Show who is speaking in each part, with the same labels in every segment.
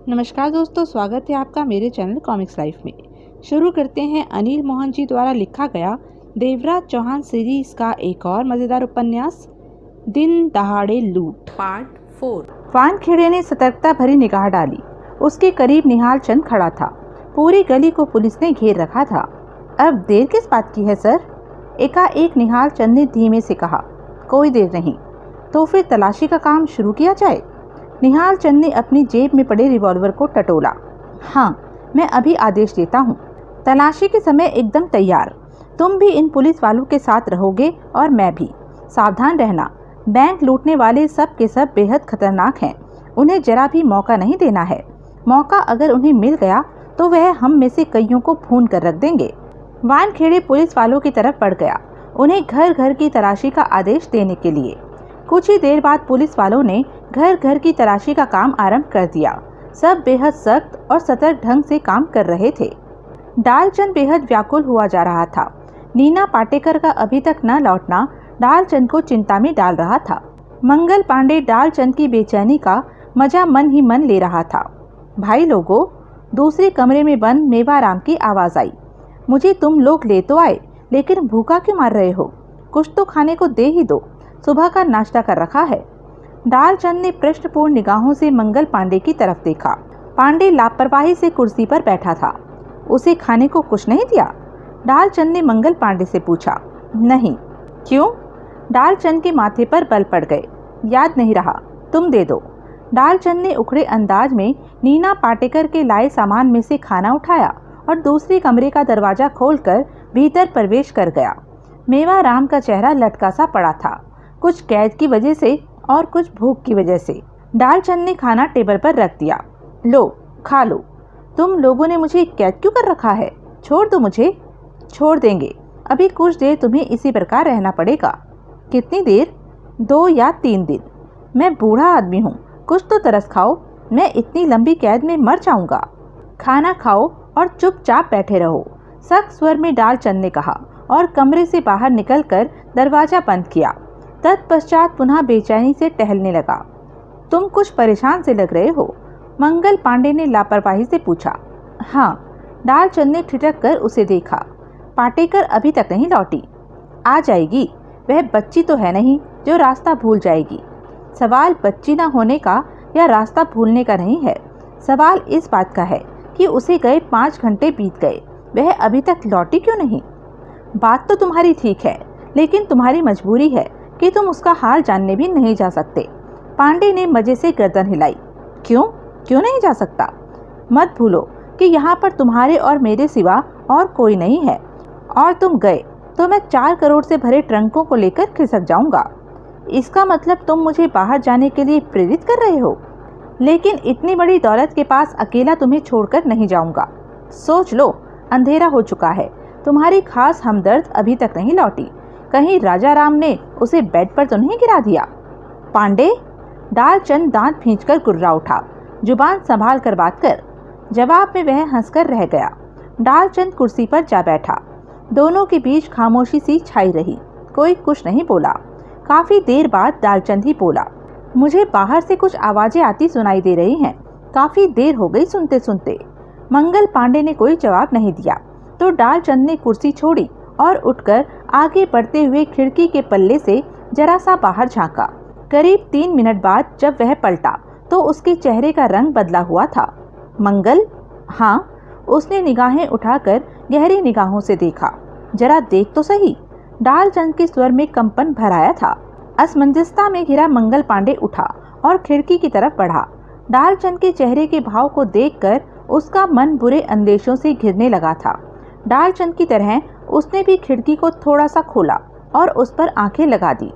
Speaker 1: नमस्कार दोस्तों, स्वागत है आपका मेरे चैनल कॉमिक्स लाइफ में। शुरू करते हैं अनिल मोहन जी द्वारा लिखा गया देवराज चौहान सीरीज का एक और मज़ेदार उपन्यास दिन दहाड़े लूट
Speaker 2: पार्ट 4।
Speaker 1: वानखेड़े ने सतर्कता भरी निगाह डाली। उसके करीब निहाल चंद खड़ा था। पूरी गली को पुलिस ने घेर रखा था। अब देर किस बात की है सर? एकाएक निहाल चंद ने धीमे से कहा। कोई देर नहीं, तो फिर तलाशी का काम शुरू किया जाए। निहाल चंद ने अपनी जेब में पड़े रिवॉल्वर को टटोला। हाँ, मैं अभी आदेश देता हूँ। तलाशी के समय एकदम तैयार। तुम भी इन पुलिस वालों के साथ रहोगे और मैं भी। सावधान रहना, बैंक लूटने वाले सब के सब बेहद खतरनाक हैं। उन्हें जरा भी मौका नहीं देना है। मौका अगर उन्हें मिल गया तो वह हम में से कईयों को भून कर रख देंगे। वानखेड़े पुलिस वालों की तरफ बढ़ गया, उन्हें घर घर की तलाशी का आदेश देने के लिए। कुछ ही देर बाद पुलिस वालों ने घर घर की तलाशी का काम आरंभ कर दिया। सब बेहद सख्त और सतर्क ढंग से काम कर रहे थे। डालचंद बेहद व्याकुल हुआ जा रहा था। नीना पाटेकर का अभी तक न लौटना डालचंद को चिंता में डाल रहा था। मंगल पांडे डालचंद की बेचैनी का मजा मन ही मन ले रहा था। भाई लोगों, दूसरे कमरे में बंद मेवाराम की आवाज आई। मुझे तुम लोग ले तो आए, लेकिन भूखा क्यों मार रहे हो? कुछ तो खाने को दे ही दो, सुबह का नाश्ता कर रखा है। डालचंद ने प्रश्नपूर्ण निगाहों से मंगल पांडे की तरफ देखा। पांडे लापरवाही से कुर्सी पर बैठा था। उसे खाने को कुछ नहीं दिया? डालचंद ने मंगल पांडे से पूछा। नहीं। क्यों? डालचंद के माथे पर बल पड़ गए। याद नहीं रहा, तुम दे दो। डालचंद ने उखड़े अंदाज में नीना पाटेकर के लाए सामान में से खाना उठाया और दूसरे कमरे का दरवाजा खोलकर भीतर प्रवेश कर गया। मेवाराम का चेहरा लटका सा पड़ा था, कुछ कैद की वजह से और कुछ भूख की वजह से। डालचंद ने खाना टेबल पर रख दिया। लो, खा लो। तुम लोगों ने मुझे कैद क्यों कर रखा है? छोड़ दो मुझे। छोड़ देंगे, अभी कुछ देर तुम्हें इसी प्रकार रहना पड़ेगा। कितनी देर? 2 या 3 दिन। मैं बूढ़ा आदमी हूँ, कुछ तो तरस खाओ। मैं इतनी लंबी कैद में मर जाऊंगा। खाना खाओ और चुपचाप बैठे रहो, सख्त स्वर में डालचंद ने कहा और कमरे से बाहर निकलकर दरवाजा बंद किया। तत्पश्चात पुनः बेचैनी से टहलने लगा। तुम कुछ परेशान से लग रहे हो? मंगल पांडे ने लापरवाही से पूछा। हाँ। डालचंद ने ठिठक कर उसे देखा। पाटेकर अभी तक नहीं लौटी? आ जाएगी। वह बच्ची तो है नहीं जो रास्ता भूल जाएगी। सवाल बच्ची न होने का या रास्ता भूलने का नहीं है। सवाल इस बात का है कि उसे गए 5 घंटे बीत गए, वह अभी तक लौटी क्यों नहीं? बात तो तुम्हारी ठीक है, लेकिन तुम्हारी मजबूरी है कि तुम उसका हाल जानने भी नहीं जा सकते। पांडे ने मजे से गर्दन हिलाई। क्यों नहीं जा सकता? मत भूलो कि यहाँ पर तुम्हारे और मेरे सिवा और कोई नहीं है, और तुम गए तो मैं 4 करोड़ से भरे ट्रंकों को लेकर खिसक जाऊंगा। इसका मतलब तुम मुझे बाहर जाने के लिए प्रेरित कर रहे हो? लेकिन इतनी बड़ी दौलत के पास अकेला तुम्हें छोड़कर नहीं जाऊंगा। सोच लो, अंधेरा हो चुका है। तुम्हारी खास हमदर्द अभी तक नहीं लौटी। कहीं राजा राम ने उसे बेड पर तो नहीं गिरा दिया? पांडे? डालचंद दांत खींचकर गुर्रा उठा। जुबान संभाल कर बात कर। जवाब में वह हंसकर रह गया। डालचंद कुर्सी पर जा बैठा। दोनों के बीच खामोशी सी छाई रही। कोई कुछ नहीं बोला। काफी देर बाद डालचंद ही बोला। मुझे बाहर से कुछ आवाजें आती सुनाई दे रही हैं। काफी देर हो गई सुनते सुनते। मंगल पांडे ने कोई जवाब नहीं दिया तो डालचंद ने कुर्सी छोड़ी और उठकर आगे बढ़ते हुए खिड़की के पल्ले से जरा सा बाहर झांका। करीब 3 मिनट बाद जब वह पलटा तो उसके चेहरे का रंग बदला हुआ था। मंगल? हाँ। उसने निगाहें उठाकर गहरी निगाहों से देखा। जरा देख तो सही। डालचंद के स्वर में कंपन भर आया था। असमंजसता में घिरा मंगल पांडे उठा और खिड़की की तरफ बढ़ा। डालचंद के चेहरे के भाव को देखकर उसका मन बुरे अंदेशों से घिरने लगा था। डालचंद की तरह उसने भी खिड़की को थोड़ा सा खोला और उस पर आंखें लगा दी।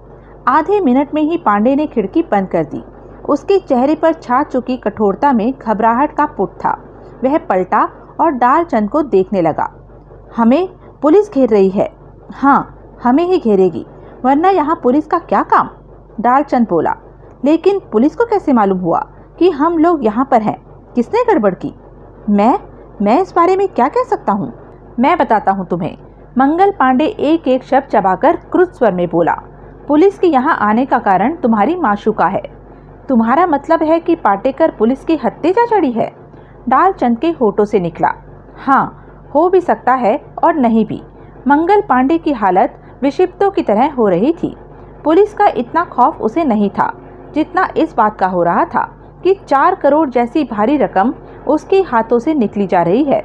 Speaker 1: आधे मिनट में ही पांडे ने खिड़की बंद कर दी। उसके चेहरे पर छा चुकी कठोरता में घबराहट का पुट था। वह पलटा और डालचंद को देखने लगा। हमें पुलिस घेर रही है। हाँ, हमें ही घेरेगी, वरना यहाँ पुलिस का क्या काम? डालचंद बोला। लेकिन पुलिस को कैसे मालूम हुआ कि हम लोग यहाँ पर हैं? किसने गड़बड़ की? मैं इस बारे में क्या कह सकता हूँ? मैं बताता हूँ तुम्हें। मंगल पांडे एक एक शब्द चबाकर क्रुद्ध स्वर में बोला। पुलिस के यहाँ आने का कारण तुम्हारी माशूका है। तुम्हारा मतलब है कि पाटेकर पुलिस की हत्या जा चढ़ी है? डालचंद के होठों से निकला। हाँ, हो भी सकता है और नहीं भी। मंगल पांडे की हालत विक्षिप्तों की तरह हो रही थी। पुलिस का इतना खौफ उसे नहीं था जितना इस बात का हो रहा था कि 4 करोड़ जैसी भारी रकम उसके हाथों से निकली जा रही है।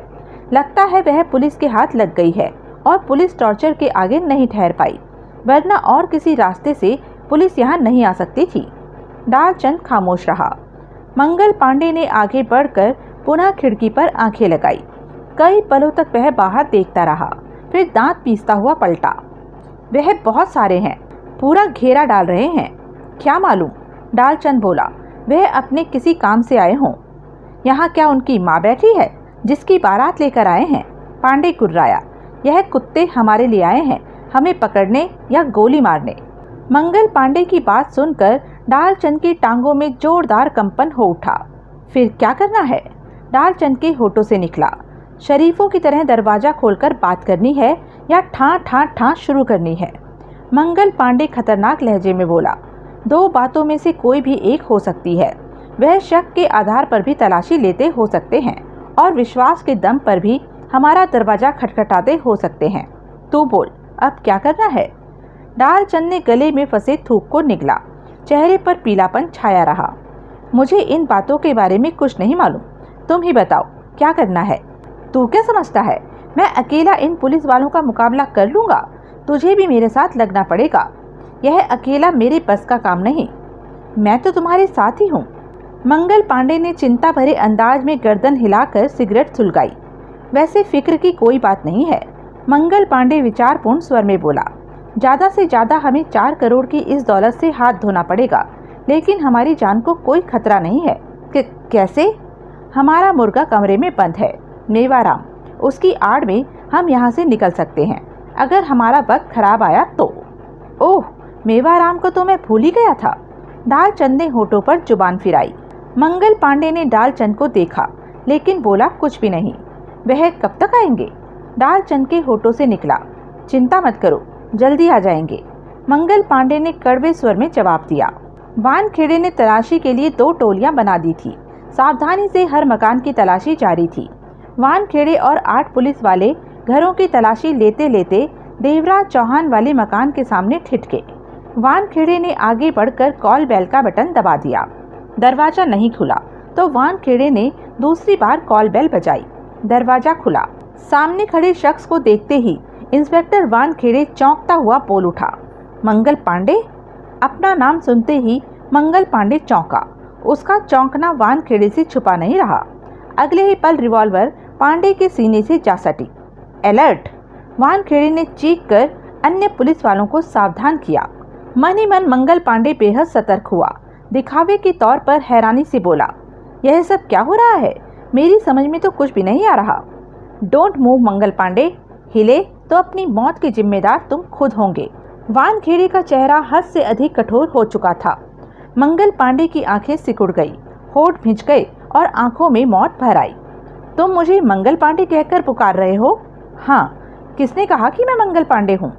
Speaker 1: लगता है वह पुलिस के हाथ लग गई है और पुलिस टॉर्चर के आगे नहीं ठहर पाई, वरना और किसी रास्ते से पुलिस यहाँ नहीं आ सकती थी। डालचंद खामोश रहा। मंगल पांडे ने आगे बढ़कर पुनः खिड़की पर आंखें लगाई। कई पलों तक वह बाहर देखता रहा, फिर दांत पीसता हुआ पलटा। वह बहुत सारे हैं, पूरा घेरा डाल रहे हैं। क्या मालूम, डालचंद बोला, वह अपने किसी काम से आए हों। यहाँ क्या उनकी माँ बैठी है जिसकी बारात लेकर आए हैं? पांडे कुर्राया। यह कुत्ते हमारे लिए आए हैं, हमें पकड़ने या गोली मारने। मंगल पांडे की बात सुनकर डालचंद की टांगों में जोरदार कंपन हो उठा। फिर क्या करना है? डालचंद के होठों से निकला। शरीफों की तरह दरवाजा खोलकर बात करनी है या ठां ठां ठां शुरू करनी है? मंगल पांडे खतरनाक लहजे में बोला, 2 बातों में से कोई भी एक हो सकती है। वह शक के आधार पर भी तलाशी लेते हो सकते हैं और विश्वास के दम पर भी हमारा दरवाजा खटखटाते हो सकते हैं। तू बोल, अब क्या करना है? डालचंद ने गले में फंसे थूक को निगला। चेहरे पर पीलापन छाया रहा। मुझे इन बातों के बारे में कुछ नहीं मालूम, तुम ही बताओ क्या करना है। तू क्या समझता है मैं अकेला इन पुलिस वालों का मुकाबला कर लूँगा? तुझे भी मेरे साथ लगना पड़ेगा। यह अकेला मेरे बस का काम नहीं। मैं तो तुम्हारे साथ ही हूँ। मंगल पांडे ने चिंता भरे अंदाज में गर्दन हिलाकर सिगरेट सुलगाई। वैसे फिक्र की कोई बात नहीं है। मंगल पांडे विचारपूर्ण स्वर में बोला, ज़्यादा से ज़्यादा हमें 4 करोड़ की इस दौलत से हाथ धोना पड़ेगा, लेकिन हमारी जान को कोई खतरा नहीं है। कैसे? हमारा मुर्गा कमरे में बंद है, मेवाराम। उसकी आड़ में हम यहाँ से निकल सकते हैं अगर हमारा वक्त खराब आया तो। ओह, मेवाराम को तो मैं भूल ही गया था। डालचंद ने होठों पर जुबान फिराई। मंगल पांडे ने डालचंद को देखा लेकिन बोला कुछ भी नहीं। वह कब तक आएंगे? डालचंद के होठों से निकला, चिंता मत करो, जल्दी आ जाएंगे। मंगल पांडे ने कड़वे स्वर में जवाब दिया। वानखेड़े ने तलाशी के लिए 2 टोलियां बना दी थी। सावधानी से हर मकान की तलाशी जारी थी। वानखेड़े और 8 पुलिस वाले घरों की तलाशी लेते लेते देवराज चौहान वाले मकान के सामने ठिठके। वानखेड़े ने आगे बढ़कर कॉल बेल का बटन दबा दिया। दरवाजा नहीं खुला तो वानखेड़े ने दूसरी बार कॉल बेल बजाई। दरवाजा खुला। सामने खड़े शख्स को देखते ही इंस्पेक्टर वानखेड़े चौंकता हुआ बोल उठा, मंगल पांडे? अपना नाम सुनते ही मंगल पांडे चौंका। उसका चौंकना वानखेड़े से छुपा नहीं रहा। अगले ही पल रिवॉल्वर पांडे के सीने से जा सटी। अलर्ट! वानखेड़े ने चीख कर अन्य पुलिस वालों को सावधान किया। मन ही मन मंगल पांडे बेहद सतर्क हुआ। दिखावे के तौर पर हैरानी से बोला, यह सब क्या हो रहा है? मेरी समझ में तो कुछ भी नहीं आ रहा। डोंट मूव मंगल पांडे, हिले तो अपनी मौत के जिम्मेदार तुम खुद होंगे। वानखेड़े का चेहरा हद से अधिक कठोर हो चुका था। मंगल पांडे की आंखें सिकुड़ गई, होठ भिंच गए और आंखों में मौत भर आई। तुम मुझे मंगल पांडे कहकर पुकार रहे हो? हाँ, किसने कहा कि मैं मंगल पांडे हूँ?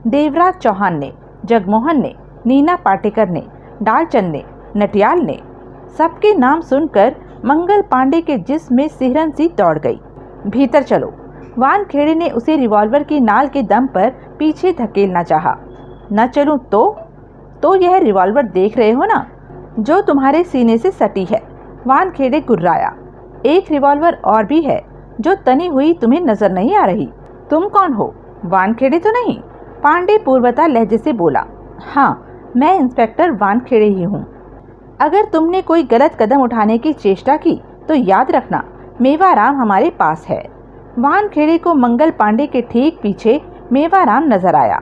Speaker 1: देवराज चौहान ने, जगमोहन ने, नीना पाटेकर ने, डालचंद ने, नटियाल ने। सबके नाम सुनकर मंगल पांडे के जिस्म में सिहरन सी दौड़ गई। भीतर चलो। वानखेड़े ने उसे रिवॉल्वर की नाल के दम पर पीछे धकेलना चाहा। न चलूं तो यह रिवॉल्वर देख रहे हो ना, जो तुम्हारे सीने से सटी है। वानखेड़े गुर्राया। एक रिवॉल्वर और भी है जो तनी हुई तुम्हें नजर नहीं आ रही। तुम कौन हो? वानखेड़े तो नहीं? पांडे पूर्वता लहजे से बोला। हाँ, मैं इंस्पेक्टर वानखेड़े ही हूँ। अगर तुमने कोई गलत कदम उठाने की चेष्टा की तो याद रखना, मेवाराम हमारे पास है। वानखेड़े को मंगल पांडे के ठीक पीछे मेवाराम नजर आया,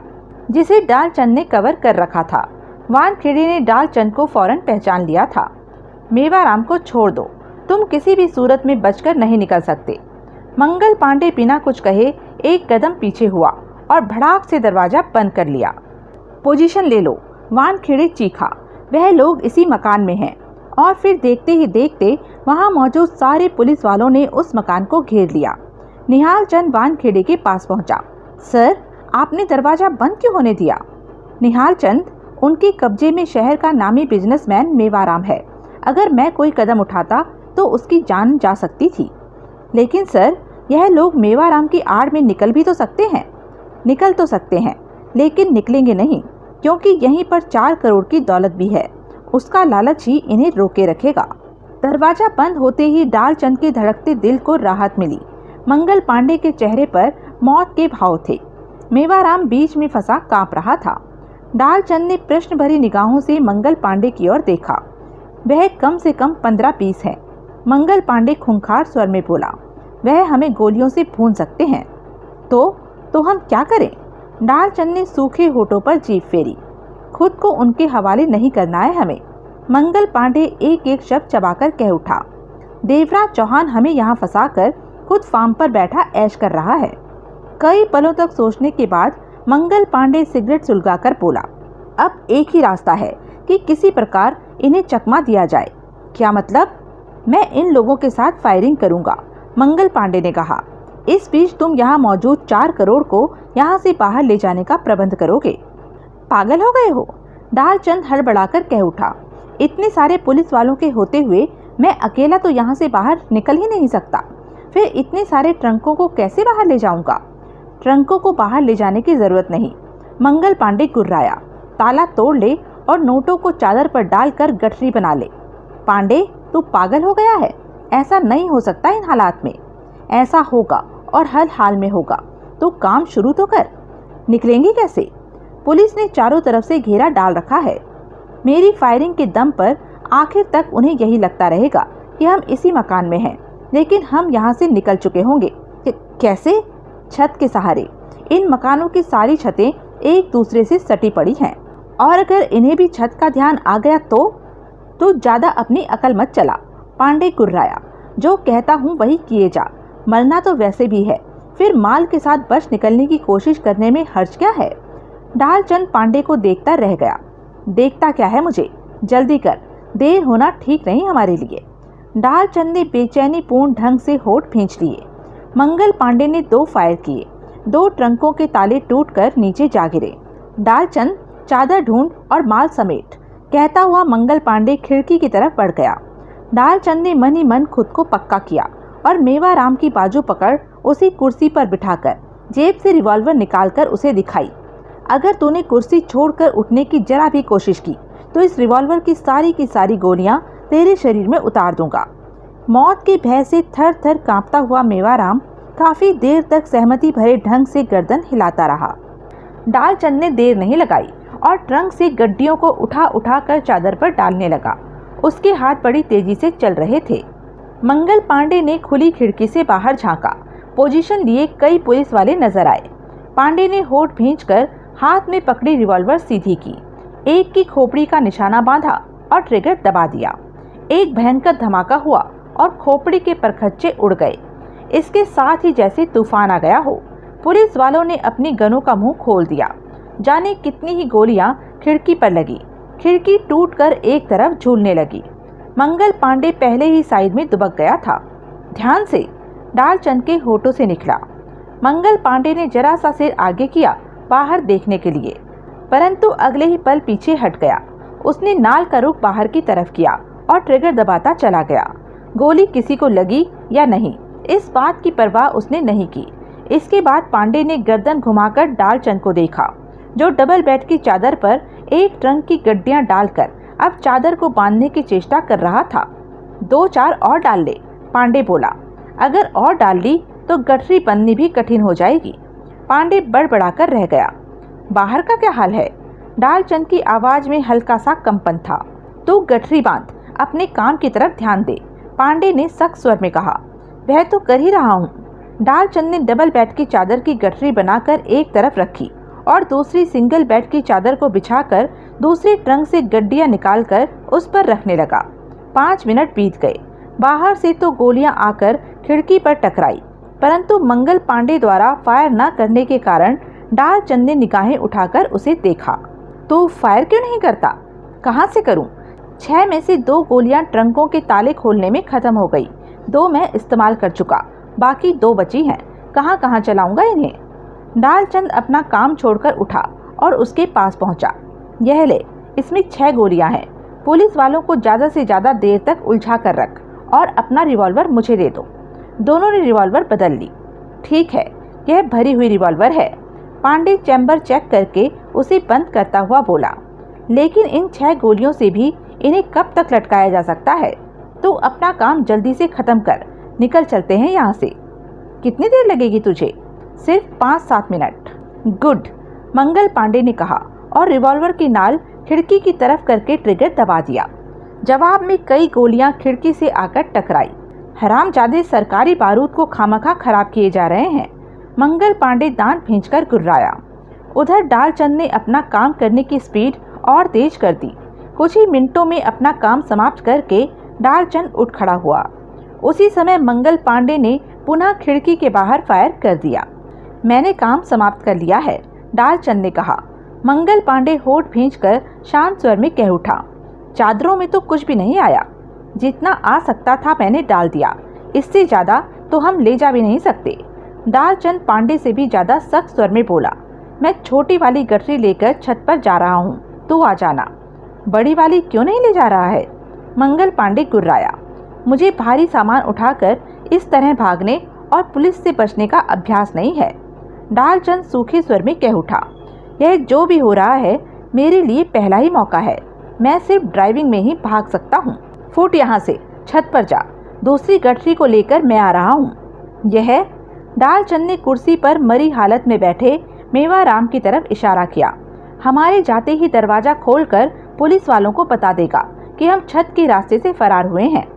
Speaker 1: जिसे डालचंद ने कवर कर रखा था। वानखेड़े ने डालचंद को फौरन पहचान लिया था। मेवाराम को छोड़ दो, तुम किसी भी सूरत में बचकर नहीं निकल सकते। मंगल पांडे बिना कुछ कहे एक कदम पीछे हुआ और भड़ाक से दरवाजा बंद कर लिया। पोजीशन ले लो, वानखेड़े चीखा। वह लोग इसी मकान में हैं। और फिर देखते ही देखते वहां मौजूद सारे पुलिस वालों ने उस मकान को घेर लिया। निहाल चंद वानखेड़े के पास पहुंचा। सर, आपने दरवाजा बंद क्यों होने दिया? निहाल चंद, उनके कब्जे में शहर का नामी बिजनेसमैन मेवाराम है। अगर मैं कोई कदम उठाता तो उसकी जान जा सकती थी। लेकिन सर, यह लोग मेवाराम की आड़ में निकल भी तो सकते हैं। निकल तो सकते हैं, लेकिन निकलेंगे नहीं, क्योंकि यहीं पर 4 करोड़ की दौलत भी है। उसका लालच ही इन्हें रोके रखेगा। दरवाजा बंद होते ही डालचंद के धड़कते दिल को राहत मिली। मंगल पांडे के चेहरे पर मौत के भाव थे। मेवाराम बीच में फंसा कांप रहा था। डालचंद ने प्रश्न भरी निगाहों से मंगल पांडे की ओर देखा। वह कम से कम 15-20 है। मंगल पांडे खूंखार स्वर में बोला, वह हमें गोलियों से भून सकते हैं। तो हम क्या करें? डालचंद ने सूखे होठों पर जीभ फेरी। खुद को उनके हवाले नहीं करना है हमें। मंगल पांडे एक एक शब्द चबाकर कह उठा, देवराज चौहान हमें यहाँ फंसाकर खुद फार्म पर बैठा ऐश कर रहा है। कई पलों तक सोचने के बाद मंगल पांडे सिगरेट सुलगाकर बोला, अब एक ही रास्ता है कि किसी प्रकार इन्हें चकमा दिया जाए। क्या मतलब? मैं इन लोगों के साथ फायरिंग करूंगा, मंगल पांडे ने कहा। इस बीच तुम यहाँ मौजूद 4 करोड़ को यहाँ से बाहर ले जाने का प्रबंध करोगे। पागल हो गए हो? डालचंद हड़बड़ाकर कह उठा, इतने सारे पुलिस वालों के होते हुए मैं अकेला तो यहाँ से बाहर निकल ही नहीं सकता। फिर इतने सारे ट्रंकों को कैसे बाहर ले जाऊंगा? ट्रंकों को बाहर ले जाने की जरूरत नहीं, मंगल पांडे गुर्राया। ताला तोड़ ले और नोटों को चादर पर डालकर गठरी बना ले। पांडे, तू पागल हो गया है? ऐसा नहीं हो सकता इन हालात में। ऐसा होगा और हर हाल में होगा। तो काम शुरू तो कर। निकलेंगे कैसे? पुलिस ने चारों तरफ से घेरा डाल रखा है। मेरी फायरिंग के दम पर आखिर तक उन्हें यही लगता रहेगा कि हम इसी मकान में हैं, लेकिन हम यहाँ से निकल चुके होंगे। कैसे? छत के सहारे। इन मकानों की सारी छतें एक दूसरे से सटी पड़ी हैं, और अगर इन्हें भी छत का ध्यान आ गया तो ज्यादा अपनी अकल मत चला, पांडे गुर्राया। जो कहता हूँ वही किए जा। मरना तो वैसे भी है, फिर माल के साथ बच निकलने की कोशिश करने में हर्ज क्या है? डालचंद पांडे को देखता रह गया। देखता क्या है मुझे? जल्दी कर, देर होना ठीक नहीं हमारे लिए। डालचंद ने बेचैनी पूर्ण ढंग से होठ खींच लिए। मंगल पांडे ने 2 फायर किए। 2 ट्रंकों के ताले टूटकर नीचे जा गिरे। डालचंद, चादर ढूंढ और माल समेट, कहता हुआ मंगल पांडे खिड़की की तरफ बढ़ गया। डालचंद ने मन ही मन खुद को पक्का किया और मेवाराम की बाजू पकड़ उसी कुर्सी पर बिठाकर जेब से रिवॉल्वर निकालकर उसे दिखाई। अगर तूने कुर्सी छोड़कर उठने की जरा भी कोशिश की तो इस रिवॉल्वर की सारी गोलियां तेरे शरीर में उतार दूंगा। मौत के भय से थर थर कांपता हुआ मेवाराम काफी देर तक सहमति भरे ढंग से गर्दन हिलाता रहा। डालचंद ने देर नहीं लगाई और ट्रंक से गड्डियों को उठा कर चादर पर डालने लगा। उसके हाथ बड़ी तेजी से चल रहे थे। मंगल पांडे ने खुली खिड़की से बाहर झांका। पोजीशन लिए कई पुलिस वाले नजर आए। पांडे ने होठ भींचकर हाथ में पकड़ी रिवॉल्वर सीधी की, एक की खोपड़ी का निशाना बांधा और ट्रिगर दबा दिया। एक भयंकर धमाका हुआ और खोपड़ी के परखच्चे उड़ गए। इसके साथ ही जैसे तूफान आ गया हो, पुलिस वालों ने अपनी गनों का मुंह खोल दिया। जाने कितनी ही गोलियां खिड़की पर लगी। खिड़की टूटकर एक तरफ झूलने लगी। मंगल पांडे पहले ही साइड में दुबक गया था। ध्यान से, डालचंद के होठों से निकला। मंगल पांडे ने जरा सा सिर आगे किया बाहर देखने के लिए, परंतु अगले ही पल पीछे हट गया। उसने नाल का रुख बाहर की तरफ किया और ट्रिगर दबाता चला गया। गोली किसी को लगी या नहीं, इस बात की परवाह उसने नहीं की। इसके बाद पांडे ने गर्दन घुमाकर डालचंद को देखा, जो डबल बेड की चादर पर एक ट्रंक की गड्डियां डालकर अब चादर को बांधने की चेष्टा कर रहा था। 2-4 और डाल ले, पांडे बोला। अगर और डाल ली तो गठरी बंधनी भी कठिन हो जाएगी। पांडे बड़बड़ाकर रह गया। बाहर का क्या हाल है? डालचंद की आवाज में हल्का सा कंपन था। तू गठरी बांध, अपने काम की तरफ ध्यान दे, पांडे ने सख्त स्वर में कहा। वह तो कर ही रहा हूँ। डालचंद ने डबल बेड की चादर की गठरी बनाकर एक तरफ रखी और दूसरी सिंगल बेड की चादर को बिछाकर दूसरे ट्रंक से गड्डियां निकालकर उस पर रखने लगा। 5 मिनट बीत गए। बाहर से तो गोलियां आकर खिड़की पर टकराई, परंतु मंगल पांडे द्वारा फायर न करने के कारण डालचंद ने निगाहें उठाकर उसे देखा। तो फायर क्यों नहीं करता? कहाँ से करूं? 6 में से 2 गोलियां ट्रंकों के ताले खोलने में खत्म हो गई। 2 मैं इस्तेमाल कर चुका, बाकी 2 बची हैं। कहाँ कहाँ चलाऊंगा इन्हें? डालचंद अपना काम छोड़कर उठा और उसके पास पहुंचा। यह ले, इसमें 6 गोलियां हैं। पुलिस वालों को ज्यादा से ज्यादा देर तक उलझा कर रख और अपना रिवॉल्वर मुझे दे दो। दोनों ने रिवॉल्वर बदल ली। ठीक है, यह भरी हुई रिवॉल्वर है। पांडे चैम्बर चेक करके उसे बंद करता हुआ बोला। लेकिन इन 6 गोलियों से भी इन्हें कब तक लटकाया जा सकता है? तो अपना काम जल्दी से खत्म कर, निकल चलते हैं यहाँ से। कितनी देर लगेगी तुझे? सिर्फ 5-7 मिनट। गुड, मंगल पांडे ने कहा और रिवॉल्वर की नाल खिड़की की तरफ करके ट्रिगर दबा दिया। जवाब में कई गोलियां खिड़की से आकर टकराई। हरामजादे सरकारी बारूद को खामखा खराब किए जा रहे हैं, मंगल पांडे दांत भींचकर गुर्राया। उधर डालचंद ने अपना काम करने की स्पीड और तेज कर दी। कुछ ही मिनटों में अपना काम समाप्त करके डालचंद उठ खड़ा हुआ। उसी समय मंगल पांडे ने पुनः खिड़की के बाहर फायर कर दिया। मैंने काम समाप्त कर लिया है, डालचंद ने कहा। मंगल पांडे होठ भींचकर शांत स्वर में कह उठा, चादरों में तो कुछ भी नहीं आया। जितना आ सकता था मैंने डाल दिया, इससे ज्यादा तो हम ले जा भी नहीं सकते। डालचंद पांडे से भी ज्यादा सख्त स्वर में बोला, मैं छोटी वाली गठरी लेकर छत पर जा रहा हूँ, तू आ जाना। बड़ी वाली क्यों नहीं ले जा रहा है? मंगल पांडे गुर्राया। मुझे भारी सामान उठाकर इस तरह भागने और पुलिस से बचने का अभ्यास नहीं है, डालचंद सूखे स्वर में कह उठा। यह जो भी हो रहा है मेरे लिए पहला ही मौका है। मैं सिर्फ ड्राइविंग में ही भाग सकता हूँ। फुट यहाँ से, छत पर जा, दूसरी गठरी को लेकर मैं आ रहा हूँ। यह डालचंद ने कुर्सी पर मरी हालत में बैठे मेवाराम की तरफ इशारा किया। हमारे जाते ही दरवाजा खोलकर पुलिस वालों को बता देगा कि हम छत के रास्ते से फरार हुए हैं।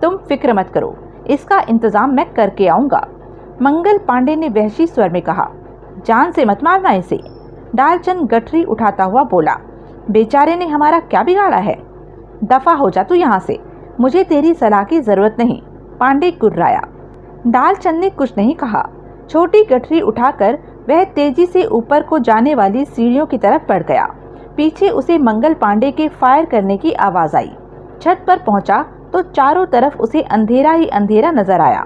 Speaker 1: तुम फिक्र मत करो, इसका इंतजाम मैं करके आऊंगा, मंगल पांडे ने वहशी स्वर में कहा। जान से मत मारना इसे, डालचंद गठरी उठाता हुआ बोला। बेचारे ने हमारा क्या बिगाड़ा है? दफा हो जा तू यहाँ से, मुझे तेरी सलाह की जरूरत नहीं, पांडे गुर्राया। डालचंद ने कुछ नहीं कहा। छोटी गठरी उठाकर वह तेजी से ऊपर को जाने वाली सीढ़ियों की तरफ बढ़ गया। पीछे उसे मंगल पांडे के फायर करने की आवाज आई। छत पर पहुंचा तो चारों तरफ उसे अंधेरा ही अंधेरा नजर आया।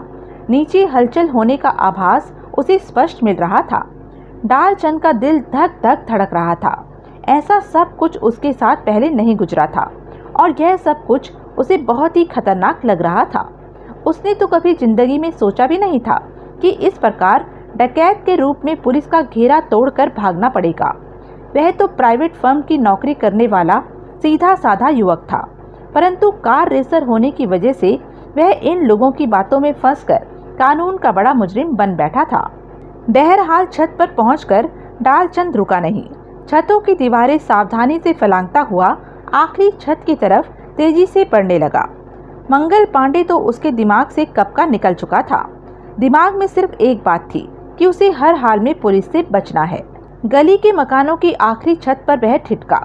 Speaker 1: नीचे हलचल होने का आभास उसे स्पष्ट मिल रहा था। डालचंद का दिल धक धक धड़क रहा था। ऐसा सब कुछ उसके साथ पहले नहीं गुजरा था और यह सब कुछ उसे बहुत ही खतरनाक लग रहा था। उसने तो कभी जिंदगी में सोचा भी नहीं था कि इस प्रकार डकैत के रूप में पुलिस का घेरा तोड़कर भागना पड़ेगा। वह तो प्राइवेट फर्म की नौकरी करने वाला सीधा साधा युवक था, परंतु कार रेसर होने की वजह से वह इन लोगों की बातों में फंसकर कानून का बड़ा मुजरिम बन बैठा था। बहरहाल छत पर पहुंचकर डालचंद रुका नहीं। छतों की दीवारें सावधानी से फलांगता हुआ आखिरी छत की तरफ तेजी से बढ़ने लगा। मंगल पांडे तो उसके दिमाग से कब का निकल चुका था। दिमाग में सिर्फ एक बात थी कि उसे हर हाल में पुलिस से बचना है। गली के मकानों की आखिरी छत पर वह ठिठका।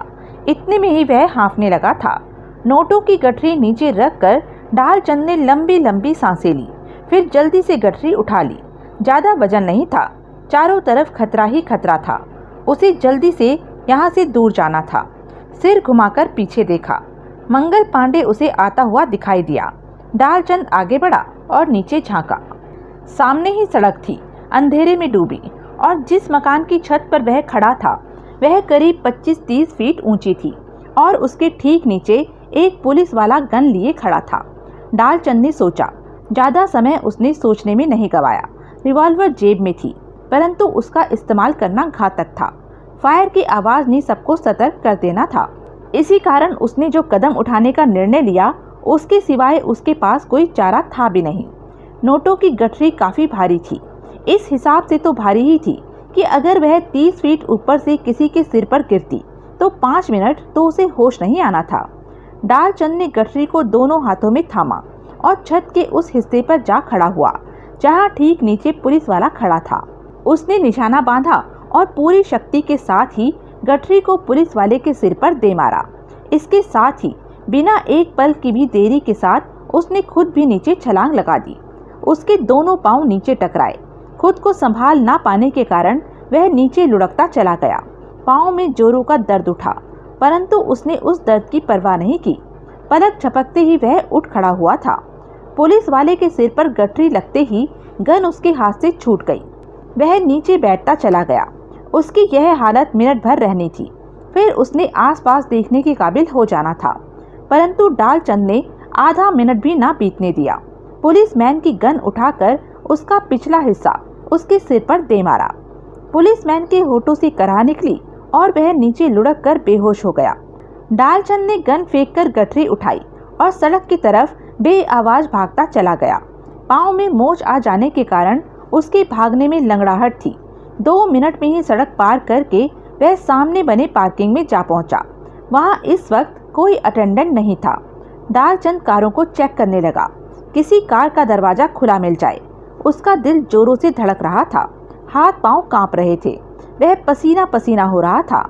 Speaker 1: इतने में ही वह हाँफने लगा था। नोटों की गठरी नीचे रखकर डालचंद ने लंबी लंबी सांसें ली, फिर जल्दी से गठरी उठा ली। ज्यादा वजन नहीं था, चारों तरफ खतरा ही खतरा था। उसे जल्दी से यहाँ से दूर जाना था। सिर घुमाकर पीछे देखा। मंगल पांडे उसे आता हुआ दिखाई दिया। डालचंद आगे बढ़ा और नीचे झांका। सामने ही सड़क थी, अंधेरे में डूबी, और जिस मकान की छत पर वह खड़ा था वह करीब 25-30 फीट ऊंची थी और उसके ठीक नीचे एक पुलिस वाला गन लिए खड़ा था। डालचंद ने सोचा। ज्यादा समय उसने सोचने में नहीं गवाया। रिवॉल्वर जेब में थी, परंतु उसका इस्तेमाल करना घातक था। फायर की आवाज ने सबको सतर्क कर देना था। इसी कारण उसने जो कदम उठाने का निर्णय लिया, उसके सिवाय उसके पास कोई चारा था भी नहीं। नोटों की गठरी काफी भारी थी। इस हिसाब से तो भारी ही थी कि अगर वह 30 फीट ऊपर से किसी के सिर पर गिरती तो 5 मिनट तो उसे होश नहीं आना था। डालचंद ने गठरी को दोनों हाथों में थामा और छत के उस हिस्से पर जा खड़ा हुआ जहां ठीक नीचे पुलिस वाला खड़ा था। उसने निशाना बांधा और पूरी शक्ति के साथ ही गठरी को पुलिस वाले के सिर पर दे मारा। इसके साथ ही बिना एक पल की भी देरी के साथ उसने खुद भी नीचे छलांग लगा दी। उसके दोनों पांव नीचे टकराए। खुद को संभाल ना पाने के कारण वह नीचे लुढ़कता चला गया। पांव में जोरों का दर्द उठा, परंतु उसने उस दर्द की परवाह नहीं की। पलक झपकते ही वह उठ खड़ा हुआ था। पुलिस वाले के सिर पर गठरी लगते ही गन उसके हाथ से छूट गई। वह नीचे बैठता चला गया। उसकी यह हालत मिनट भर रहनी थी, फिर उसने आसपास देखने के काबिल हो जाना था। परंतु डालचंद ने आधा मिनट भी ना बीतने दिया। पुलिसमैन की गन उठाकर उसका पिछला हिस्सा उसके सिर पर दे मारा। पुलिसमैन के होठों से कराह निकली और वह नीचे लुढ़क कर बेहोश हो गया। डालचंद ने गन फेंककर गठरी उठाई और सड़क की तरफ बेआवाज भागता चला गया। पाँव में मोच आ जाने के कारण उसके भागने में लंगड़ाहट थी। 2 मिनट में ही सड़क पार करके वह सामने बने पार्किंग में जा पहुंचा। वहां इस वक्त कोई अटेंडेंट नहीं था। डालचंद कारों को चेक करने लगा, किसी कार का दरवाजा खुला मिल जाए। उसका दिल जोरों से धड़क रहा था, हाथ पांव कांप रहे थे, वह पसीना पसीना हो रहा था।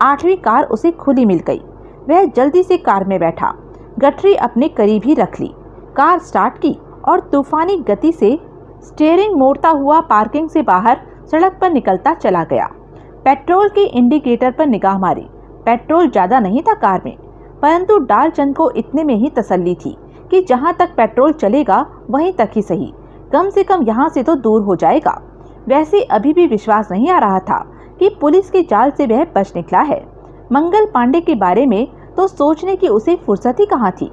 Speaker 1: 8वीं कार उसे खुली मिल गई। वह जल्दी से कार में बैठा, गठरी अपने करीब ही रख ली, कार स्टार्ट की और तूफानी गति से स्टीयरिंग मोड़ता हुआ पार्किंग से बाहर सड़क पर निकलता चला गया। पेट्रोल के इंडिकेटर पर निगाह मारी। पेट्रोल ज्यादा नहीं था कार में, परंतु डालचंद को इतने में ही तसल्ली थी कि जहां तक पेट्रोल चलेगा वहीं तक ही सही, कम से कम यहाँ से तो दूर हो जाएगा। वैसे अभी भी विश्वास नहीं आ रहा था कि पुलिस के जाल से वह बच निकला है। मंगल पांडे के बारे में तो सोचने की उसे फुर्सत ही कहाँ थी।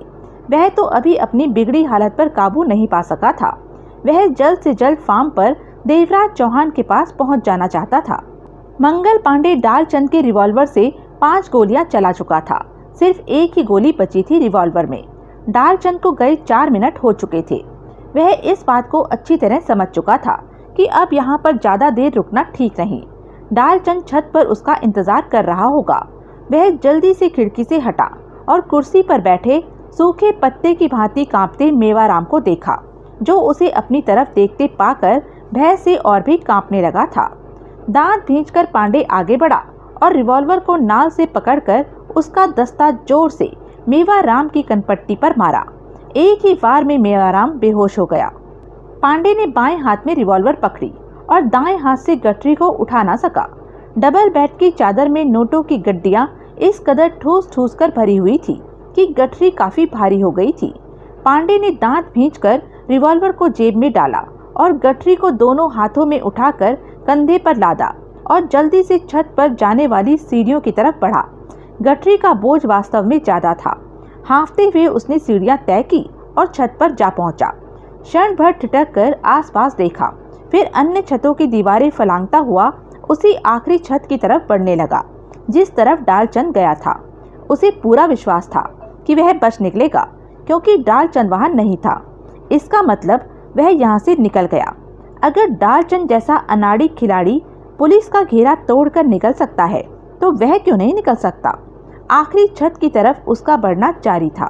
Speaker 1: वह तो अभी अपनी बिगड़ी हालत पर काबू नहीं पा सका था। वह जल्द से जल्द फार्म पर देवराज चौहान के पास पहुंच जाना चाहता था। मंगल पांडे डालचंद के रिवॉल्वर से 5 गोलियां चला चुका था। सिर्फ एक ही गोली बची थी रिवॉल्वर में। डालचंद को गए 4 मिनट हो चुके थे। वह इस बात को अच्छी तरह समझ चुका था कि अब यहाँ पर ज्यादा देर रुकना ठीक नहीं। डालचंद छत पर उसका इंतजार कर रहा होगा। वह जल्दी से खिड़की से हटा और कुर्सी पर बैठे सूखे पत्ते की भांति कांपते मेवाराम को देखा, जो उसे अपनी तरफ देखते पाकर भय से और भी कांपने लगा था। दांत भींचकर पांडे आगे बढ़ा और रिवॉल्वर को नाल से पकड़कर उसका दस्ता जोर से मेवाराम की कनपट्टी पर मारा। एक ही वार में मेवाराम बेहोश हो गया। पांडे ने बाएं हाथ में रिवॉल्वर पकड़ी और दाएं हाथ से गठरी को उठा ना सका। डबल बेड की चादर में नोटों की गड्डियां इस कदर ठूस ठूस कर भरी हुई थी कि गठरी काफी भारी हो गई थी। पांडे ने दांत भींचकर रिवॉल्वर को जेब में डाला और गठरी को दोनों हाथों में उठाकर कंधे पर लादा और जल्दी से छत पर जाने वाली सीढ़ियों की तरफ बढ़ा। गठरी का बोझ वास्तव में ज्यादा था। हाँफते हुए उसने सीढ़ियां तय की और छत पर जा पहुंचा। क्षण भर ठिठक कर आसपास देखा, फिर अन्य छतों की दीवारें फलांगता हुआ उसी आखिरी छत की तरफ बढ़ने लगा जिस तरफ डालचंद गया था। उसे पूरा विश्वास था कि वह बच निकलेगा, क्योंकि डालचंद वहां नहीं था। इसका मतलब वह यहाँ से निकल गया। अगर डालचंद जैसा अनाड़ी खिलाड़ी पुलिस का घेरा तोड़कर निकल सकता है तो वह क्यों नहीं निकल सकता। आखिरी छत की तरफ उसका बढ़ना जारी था।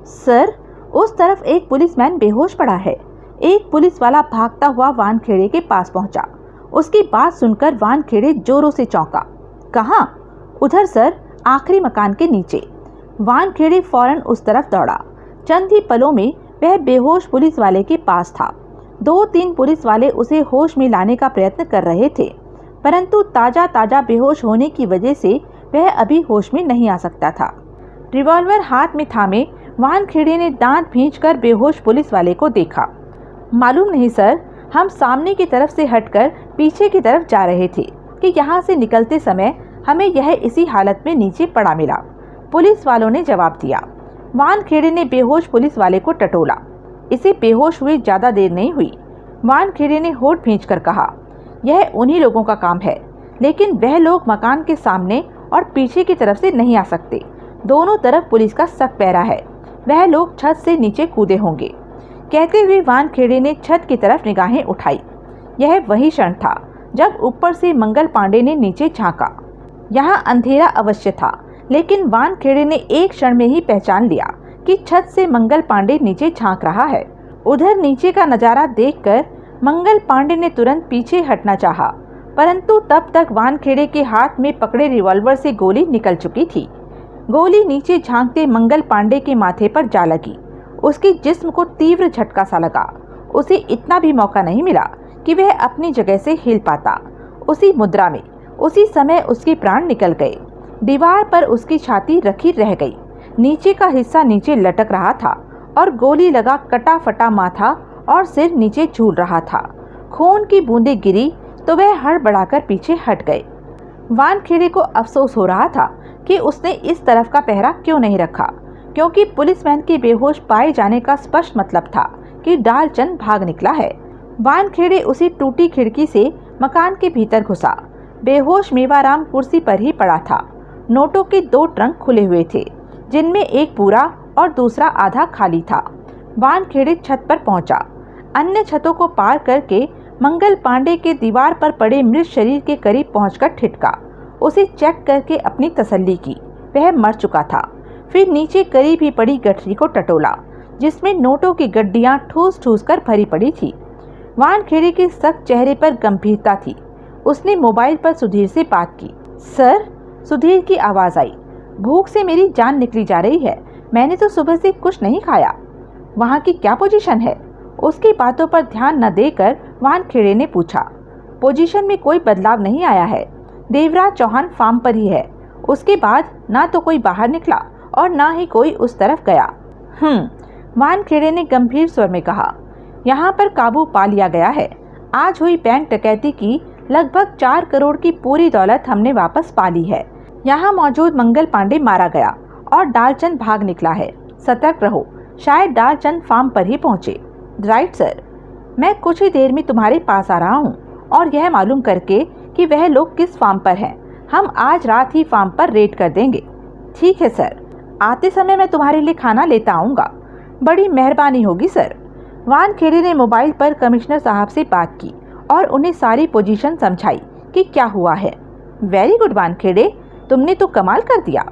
Speaker 1: सर, उस तरफ एक पुलिसमैन बेहोश पड़ा है। एक पुलिस वाला भागता हुआ वानखेड़े के पास पहुंचा। उसकी बात सुनकर वानखेड़े जोरों से चौंका। कहाँ? उधर सर, आखिरी मकान के नीचे। वानखेड़े फौरन उस तरफ दौड़ा। चंद ही पलों में वह बेहोश पुलिस वाले के पास था। 2-3 पुलिस वाले उसे होश में लाने का प्रयत्न कर रहे थे, परंतु ताजा ताजा बेहोश होने की वजह से वह अभी होश में नहीं आ सकता था। रिवॉल्वर हाथ में थामे वानखेड़े ने दांत भींचकर बेहोश पुलिस वाले को देखा। मालूम नहीं सर, हम सामने की तरफ से हटकर पीछे की तरफ जा रहे थे कि यहाँ से निकलते समय हमें यह इसी हालत में नीचे पड़ा मिला, पुलिस वालों ने जवाब दिया। वानखेड़े ने बेहोश पुलिस वाले को टटोला। इसे बेहोश हुए ज्यादा देर नहीं हुई। वानखेड़े ने होठ भींचकर कहा, यह उन्हीं लोगों का काम है, लेकिन वह लोग मकान के सामने और पीछे की तरफ से नहीं आ सकते। दोनों तरफ पुलिस का सख्त पहरा है। वह लोग छत से नीचे कूदे होंगे। कहते हुए वानखेड़े ने छत की तरफ निगाहें उठाई। यह वही क्षण था जब ऊपर से मंगल पांडे ने नीचे झांका। यहाँ अंधेरा अवश्य था, लेकिन वानखेड़े ने एक क्षण में ही पहचान लिया कि छत से मंगल पांडे नीचे झांक रहा है। उधर नीचे का नजारा देखकर मंगल पांडे ने तुरंत पीछे हटना चाहा, परंतु तब तक वानखेड़े के हाथ में पकड़े रिवॉल्वर से गोली निकल चुकी थी। गोली नीचे झांकते मंगल पांडे के माथे पर जा लगी। उसके जिस्म को तीव्र झटका सा लगा। उसे इतना भी मौका नहीं मिला कि वह अपनी जगह से हिल पाता। उसी मुद्रा में उसी समय उसके प्राण निकल गए। दीवार पर उसकी छाती रखी रह गई। नीचे का हिस्सा नीचे लटक रहा था और गोली लगा कटा फटा माथा और सिर नीचे झूल रहा था। खून की बूंदें गिरी तो वह हड़बड़ाकर पीछे हट गए। वानखेड़े को अफसोस हो रहा था कि उसने इस तरफ का पहरा क्यों नहीं रखा। क्योंकि पुलिसमैन के बेहोश पाए जाने का स्पष्ट मतलब था कि डालचंद भाग निकला है। वानखेड़े उसी टूटी खिड़की से मकान के भीतर घुसा। बेहोश मेवाराम कुर्सी पर ही पड़ा था। नोटों के 2 ट्रंक खुले हुए थे, जिनमें एक पूरा और दूसरा आधा खाली था। वानखेड़े छत पर पहुंचा। अन्य छतों को पार करके मंगल पांडे के दीवार पर पड़े मृत शरीर के करीब पहुंचकर ठिठका। उसे चेक करके अपनी तसल्ली की, वह मर चुका था। फिर नीचे करीब ही पड़ी गठरी को टटोला, जिसमें नोटों की गड्डियां ठूस ठूस कर भरी पड़ी थी। वानखेड़े के सख्त चेहरे पर गंभीरता थी। उसने मोबाइल पर सुधीर से बात की। सर, सुधीर की आवाज़ आई। भूख से मेरी जान निकली जा रही है। मैंने तो सुबह से कुछ नहीं खाया। वहाँ की क्या पोजीशन है? उसकी बातों पर ध्यान न देकर वानखेड़े ने पूछा। पोजीशन में कोई बदलाव नहीं आया है। देवराज चौहान फार्म पर ही है। उसके बाद ना तो कोई बाहर निकला और ना ही कोई उस तरफ गया। वानखेड़े ने गंभीर स्वर में कहा। यहाँ पर काबू पा लिया गया है। आज हुई बैंक डकैती की लगभग 4 करोड़ की पूरी दौलत हमने वापस पा ली है। यहाँ मौजूद मंगल पांडे मारा गया और डालचंद भाग निकला है। सतर्क रहो, शायद डालचंद फार्म पर ही पहुँचे। राइट सर, मैं कुछ ही देर में तुम्हारे पास आ रहा हूँ और यह मालूम करके कि वह लोग किस फार्म पर हैं। हम आज रात ही फार्म पर रेड कर देंगे। ठीक है सर, आते समय मैं तुम्हारे लिए खाना लेता आऊँगा। बड़ी मेहरबानी होगी सर। वानखेड़े ने मोबाइल पर कमिश्नर साहब से बात की और उन्हें सारी पोजीशन समझाई कि क्या हुआ है। वेरी गुड वानखेड़े, तुमने तो कमाल कर दिया।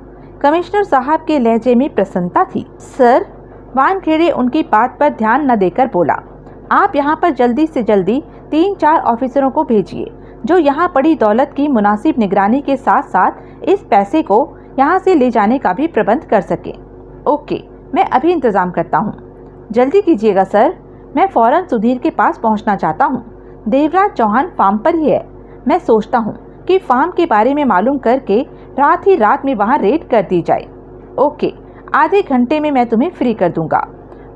Speaker 1: कमिश्नर साहब के लहजे में प्रसन्नता थी। सर, वानखेड़े उनकी बात पर ध्यान न देकर बोला, आप यहाँ पर जल्दी से जल्दी 3-4 ऑफिसरों को भेजिए जो यहाँ पड़ी दौलत की मुनासिब निगरानी के साथ साथ इस पैसे को यहाँ से ले जाने का भी प्रबंध कर सके। ओके, मैं अभी इंतज़ाम करता हूँ। जल्दी कीजिएगा सर, मैं फौरन सुधीर के पास पहुँचना चाहता हूँ। देवराज चौहान फार्म पर ही है। मैं सोचता हूँ कि फार्म के बारे में मालूम करके रात ही रात में वहाँ रेड कर दी जाए। ओके, आधे घंटे में मैं तुम्हें फ्री कर दूंगा।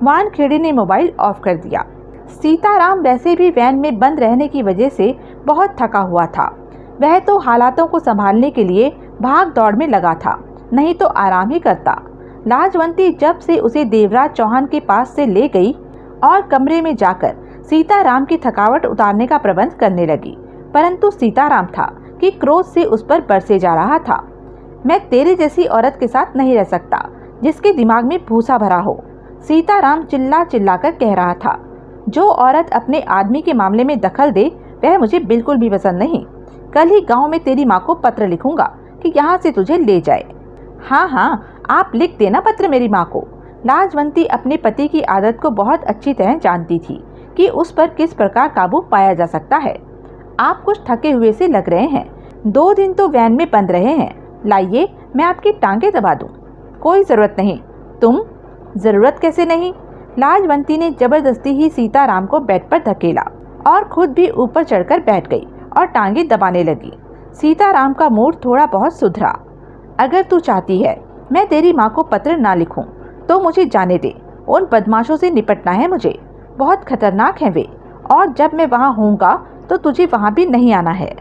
Speaker 1: वानखेड़े ने मोबाइल ऑफ कर दिया। सीताराम वैसे भी वैन में बंद रहने की वजह से बहुत थका हुआ था। वह तो हालातों को संभालने के लिए भाग दौड़ में लगा था, नहीं तो आराम ही करता। लाजवंती जब से उसे देवराज चौहान के पास से ले गई और कमरे में जाकर सीताराम की थकावट उतारने का प्रबंध करने लगी, परंतु सीताराम था कि क्रोध से उस पर बरसे जा रहा था। मैं तेरे जैसी औरत के साथ नहीं रह सकता जिसके दिमाग में भूसा भरा हो, सीताराम चिल्ला चिल्ला कर कह रहा था। जो औरत अपने आदमी के मामले में दखल दे वह मुझे बिल्कुल भी पसंद नहीं। कल ही गांव में तेरी माँ को पत्र लिखूंगा कि यहाँ से तुझे ले जाए। हाँ, आप लिख देना पत्र मेरी माँ को। लाजवंती अपने पति की आदत को बहुत अच्छी तरह जानती थी कि उस पर किस प्रकार काबू पाया जा सकता है। आप कुछ थके हुए से लग रहे हैं। 2 दिन तो वैन में बंद रहे हैं। लाइए, मैं आपकी टांगे दबा दूं। कोई ज़रूरत नहीं। तुम? ज़रूरत कैसे नहीं? लाजवंती ने जबरदस्ती ही सीताराम को बेड पर धकेला और खुद भी ऊपर चढ़कर बैठ गई और टांगे दबाने लगी। सीताराम का मूड थोड़ा बहुत सुधरा। अगर तू चाहती है मैं तेरी माँ को पत्र ना लिखूं तो मुझे जाने दे। उन बदमाशों से निपटना है मुझे। बहुत खतरनाक हैं वे, और जब मैं वहाँ होऊंगा तो तुझे वहाँ भी नहीं आना है।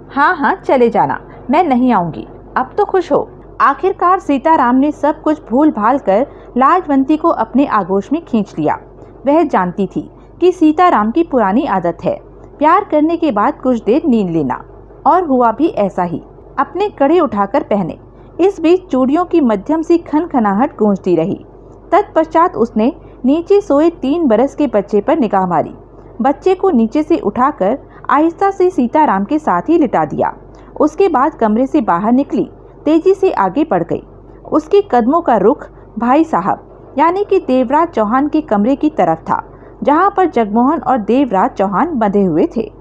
Speaker 1: हाँ, चले जाना, मैं नहीं आऊँगी। अब तो खुश हो। आखिरकार सीताराम ने सब कुछ भूल भाल कर लाजवंती को अपने आगोश में खींच लिया। वह जानती थी कि सीताराम की पुरानी आदत है प्यार करने के बाद कुछ देर नींद लेना, और हुआ भी ऐसा ही। अपने कड़े उठाकर पहने। इस बीच चूड़ियों की मध्यम सी खनखनाहट गूंजती रही। तत्पश्चात उसने नीचे सोए 3 बरस के बच्चे पर निगाह मारी। बच्चे को नीचे से उठाकर आहिस्ता से सीताराम के साथ ही लिटा दिया। उसके बाद कमरे से बाहर निकली, तेजी से आगे बढ़ गई। उसके कदमों का रुख भाई साहब यानी कि देवराज चौहान के कमरे की तरफ था, जहां पर जगमोहन और देवराज चौहान बंधे हुए थे।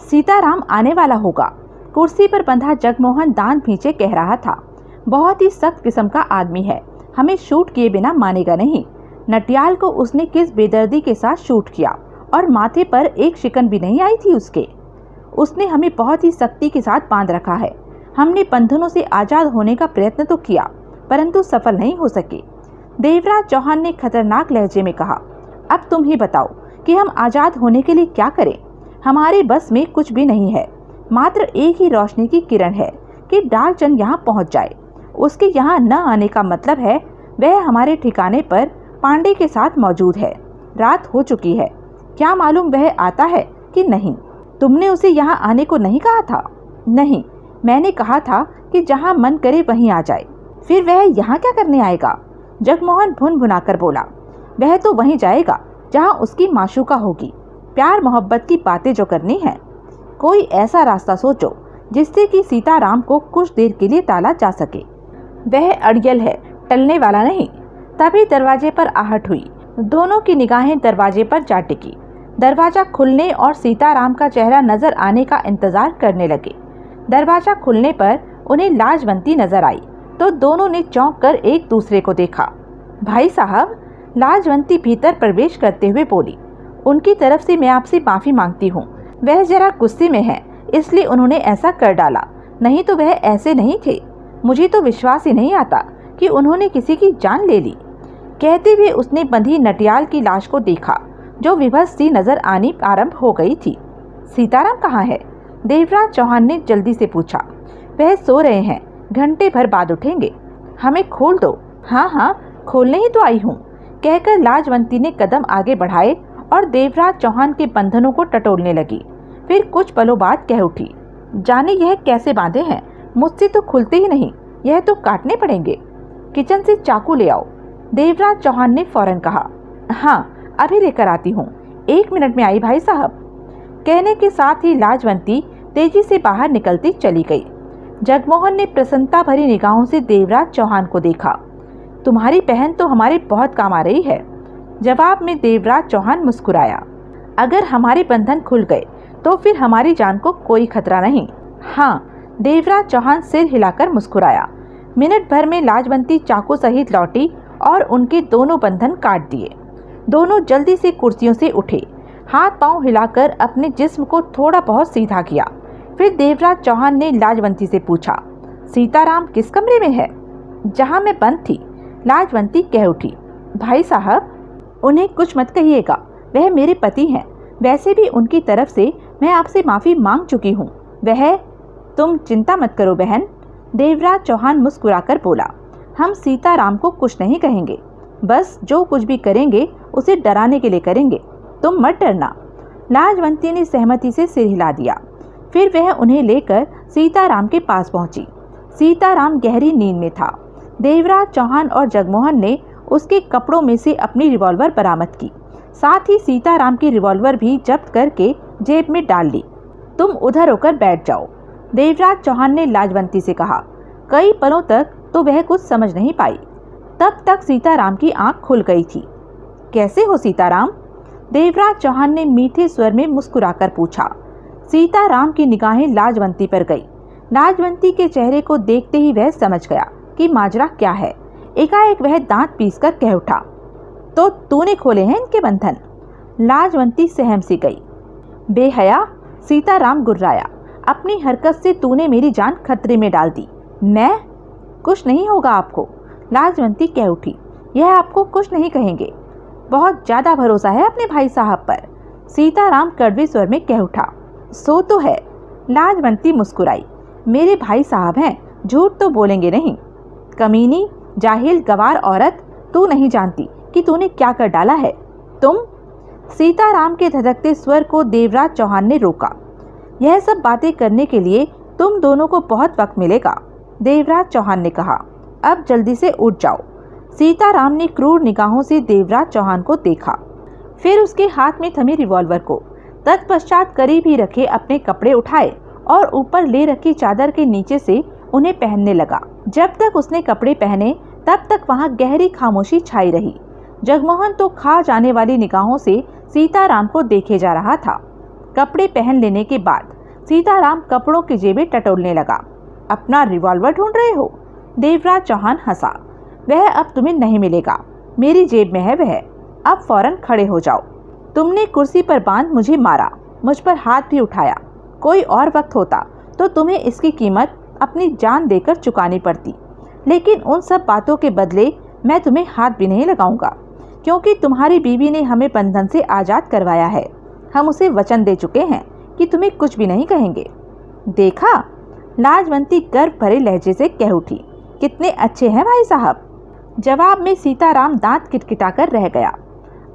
Speaker 1: सीताराम आने वाला होगा। कुर्सी पर बंधा जगमोहन दांत भींचे कह रहा था। बहुत ही सख्त किस्म का आदमी है, हमें शूट किए बिना मानेगा नहीं। नटियाल को उसने किस बेदर्दी के साथ शूट किया, और माथे पर एक शिकन भी नहीं आई थी उसके। उसने हमें बहुत ही सख्ती के साथ बांध रखा है। हमने बंधनों से आज़ाद होने का प्रयत्न तो किया, परंतु सफल नहीं हो सके। देवराज चौहान ने खतरनाक लहजे में कहा, अब तुम ही बताओ कि हम आज़ाद होने के लिए क्या करें। हमारे बस में कुछ भी नहीं है। मात्र एक ही रोशनी की किरण है कि डालचंद यहाँ पहुँच जाए। उसके यहाँ न आने का मतलब है वह हमारे ठिकाने पर पांडे के साथ मौजूद है। रात हो चुकी है, क्या मालूम वह आता है कि नहीं। तुमने उसे यहाँ आने को नहीं कहा था? नहीं, मैंने कहा था कि जहाँ मन करे वहीं आ जाए। फिर वह यहाँ क्या करने आएगा? जगमोहन भुनभुनाकर बोला। वह तो वहीं जाएगा जहाँ उसकी माशूका होगी। प्यार मोहब्बत की बातें जो करनी है, कोई ऐसा रास्ता सोचो जिससे कि सीताराम को कुछ देर के लिए टाला जा सके। वह अड़ियल है, टलने वाला नहीं। तभी दरवाजे पर आहट हुई। दोनों की निगाहें दरवाजे पर जा टिकी। दरवाजा खुलने और सीताराम का चेहरा नजर आने का इंतजार करने लगे। दरवाजा खुलने पर उन्हें लाजवंती नजर आई तो दोनों ने चौंक कर एक दूसरे को देखा। भाई साहब, लाजवंती भीतर प्रवेश करते हुए बोली। उनकी तरफ से मैं आपसे माफी मांगती हूँ। वह जरा गुस्से में है, इसलिए उन्होंने ऐसा कर डाला, नहीं तो वह ऐसे नहीं थे। मुझे तो विश्वास ही नहीं आता कि उन्होंने किसी की जान ले ली। कहते हुए उसने बंधी नटियाल की लाश को देखा जो विभत्स सी नजर आनी आरंभ हो गई थी। सीताराम कहाँ है? देवराज चौहान ने जल्दी से पूछा। वह सो रहे हैं, घंटे भर बाद उठेंगे। हमें खोल दो। हाँ हाँ, खोलने ही तो आई हूँ, कहकर लाजवंती ने कदम आगे बढ़ाए और देवराज चौहान के बंधनों को टटोलने लगी। फिर कुछ पलों बाद कह उठी, जाने यह कैसे बांधे हैं, मुझसे तो खुलते ही नहीं, यह तो काटने पड़ेंगे। किचन से चाकू ले आओ, देवराज चौहान ने फौरन कहा। हाँ, अभी लेकर आती हूँ, 1 मिनट में आई भाई साहब। कहने के साथ ही लाजवंती तेजी से बाहर निकलती चली गई। जगमोहन ने प्रसन्नता भरी निगाहों से देवराज चौहान को देखा। तुम्हारी बहन तो हमारे बहुत काम आ रही है। जवाब में देवराज चौहान मुस्कुराया। अगर हमारे बंधन खुल गए तो फिर हमारी जान को कोई खतरा नहीं। हाँ, देवराज चौहान सिर हिलाकर मुस्कुराया। मिनट भर में लाजवंती चाकू सहित लौटी और उनके दोनों बंधन काट दिए। दोनों जल्दी से कुर्सियों से उठे, हाथ पांव हिलाकर अपने जिस्म को थोड़ा बहुत सीधा किया। फिर देवराज चौहान ने लाजवंती से पूछा, सीताराम किस कमरे में है? जहां मैं बंद थी, लाजवंती कह उठी। भाई साहब, उन्हें कुछ मत कहिएगा, वह मेरे पति हैं। वैसे भी उनकी तरफ से मैं आपसे माफ़ी मांग चुकी हूँ। वह तुम चिंता मत करो बहन, देवराज चौहान मुस्कुराकर बोला। हम सीताराम को कुछ नहीं कहेंगे, बस जो कुछ भी करेंगे उसे डराने के लिए करेंगे, तुम मत डरना। लाजवंती ने सहमति से सिर हिला दिया। फिर वह उन्हें लेकर सीताराम के पास पहुंची। सीताराम गहरी नींद में था। देवराज चौहान और जगमोहन ने उसके कपड़ों में से अपनी रिवॉल्वर बरामद की, साथ ही सीताराम की रिवॉल्वर भी जब्त करके जेब में डाल ली। तुम उधर होकर बैठ जाओ, देवराज चौहान ने लाजवंती से कहा। कई पलों तक तो वह कुछ समझ नहीं पाई। तब तक सीताराम की आंख खुल गई थी। कैसे हो सीताराम? देवराज चौहान ने मीठे स्वर में मुस्कुराकर पूछा। सीताराम की निगाहें लाजवंती पर गई। लाजवंती के चेहरे को देखते ही वह समझ गया कि माजरा क्या है। एकाएक वह दांत पीसकर कह उठा, तो तूने खोले हैं इनके बंधन? लाजवंती सहम सी गई। बेहया, सीताराम गुर्राया। अपनी हरकत से तूने मेरी जान खतरे में डाल दी। मैं? कुछ नहीं होगा आपको, लाजवंती कह उठी। यह आपको कुछ नहीं कहेंगे। बहुत ज्यादा भरोसा है अपने भाई साहब पर, सीताराम कड़वे स्वर में कह उठा। सो तो है, लाजवंती मुस्कुराई। मेरे भाई साहब हैं, झूठ तो बोलेंगे नहीं। कमीनी, जाहिल, गवार औरत, तू नहीं जानती कि तूने क्या कर डाला है। तुम? सीताराम के धधकते स्वर को देवराज चौहान ने रोका। यह सब बातें करने के लिए तुम दोनों को बहुत वक्त मिलेगा, देवराज चौहान ने कहा। अब जल्दी से उठ जाओ। सीताराम ने क्रूर निगाहों से देवराज चौहान को देखा, फिर उसके हाथ में थमी रिवॉल्वर को, तत्पश्चात करीब ही रखे अपने कपड़े उठाए और ऊपर ले रखी चादर के नीचे से उन्हें पहनने लगा। जब तक उसने कपड़े पहने तब तक वहां गहरी खामोशी छाई रही। जगमोहन तो खा जाने वाली निगाहों से सीताराम को देखे जा रहा था। कपड़े पहन लेने के बाद सीताराम कपड़ों की जेबें टटोलने लगा। अपना रिवॉल्वर ढूंढ रहे हो? देवराज चौहान हंसा। वह अब तुम्हें नहीं मिलेगा, मेरी जेब में है वह। अब फौरन खड़े हो जाओ। तुमने कुर्सी पर बांध मुझे मारा, मुझ पर हाथ भी उठाया। कोई और वक्त होता तो तुम्हें इसकी कीमत अपनी जान देकर चुकानी पड़ती, लेकिन उन सब बातों के बदले मैं तुम्हें हाथ भी नहीं लगाऊंगा, क्योंकि तुम्हारी बीवी ने हमें बंधन से आज़ाद करवाया है। हम उसे वचन दे चुके हैं कि तुम्हें कुछ भी नहीं कहेंगे। देखा, लाजवंती गर्व भरे लहजे से कह उठी। कितने अच्छे हैं भाई साहब। जवाब में सीताराम दांत किटकिटाकर रह गया।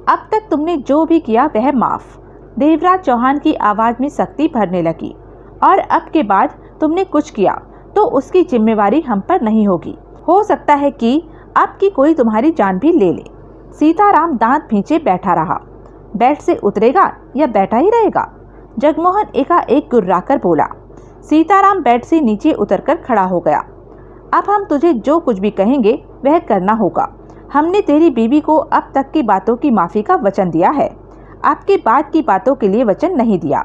Speaker 1: अब तक तुमने जो भी किया वह माफ। देवराज चौहान की आवाज में सख्ती भरने लगी। और अब के बाद तुमने कुछ किया तो उसकी जिम्मेवारी हम पर नहीं होगी। हो सकता है कि अब की कोई तुम्हारी जान भी ले ले। सीताराम दांत भींचे बैठा रहा। बेड से उतरेगा या बैठा ही रहेगा? जगमोहन एकाएक गुर्राकर बोला। सीताराम बेड से नीचे उतरकर खड़ा हो गया। अब हम तुझे जो कुछ भी कहेंगे वह करना होगा। हमने तेरी बीवी को अब तक की बातों की माफी का वचन दिया है, आपके बाद की बातों के लिए वचन नहीं दिया।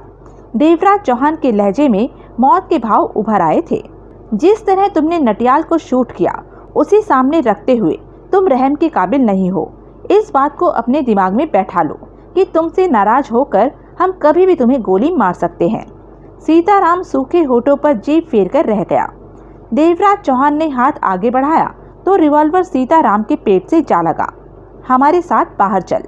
Speaker 1: देवराज चौहान के लहजे में मौत के भाव उभर आए थे। जिस तरह तुमने नटियाल को शूट किया उसे सामने रखते हुए तुम रहम के काबिल नहीं हो। इस बात को अपने दिमाग में बैठा लो कि तुमसे नाराज होकर हम कभी भी तुम्हें गोली मार सकते हैं। सीताराम सूखे होठों पर जीभ फेर कर रह गया। देवराज चौहान ने हाथ आगे बढ़ाया तो रिवॉल्वर सीताराम के पेट से जा लगा। हमारे साथ बाहर चल।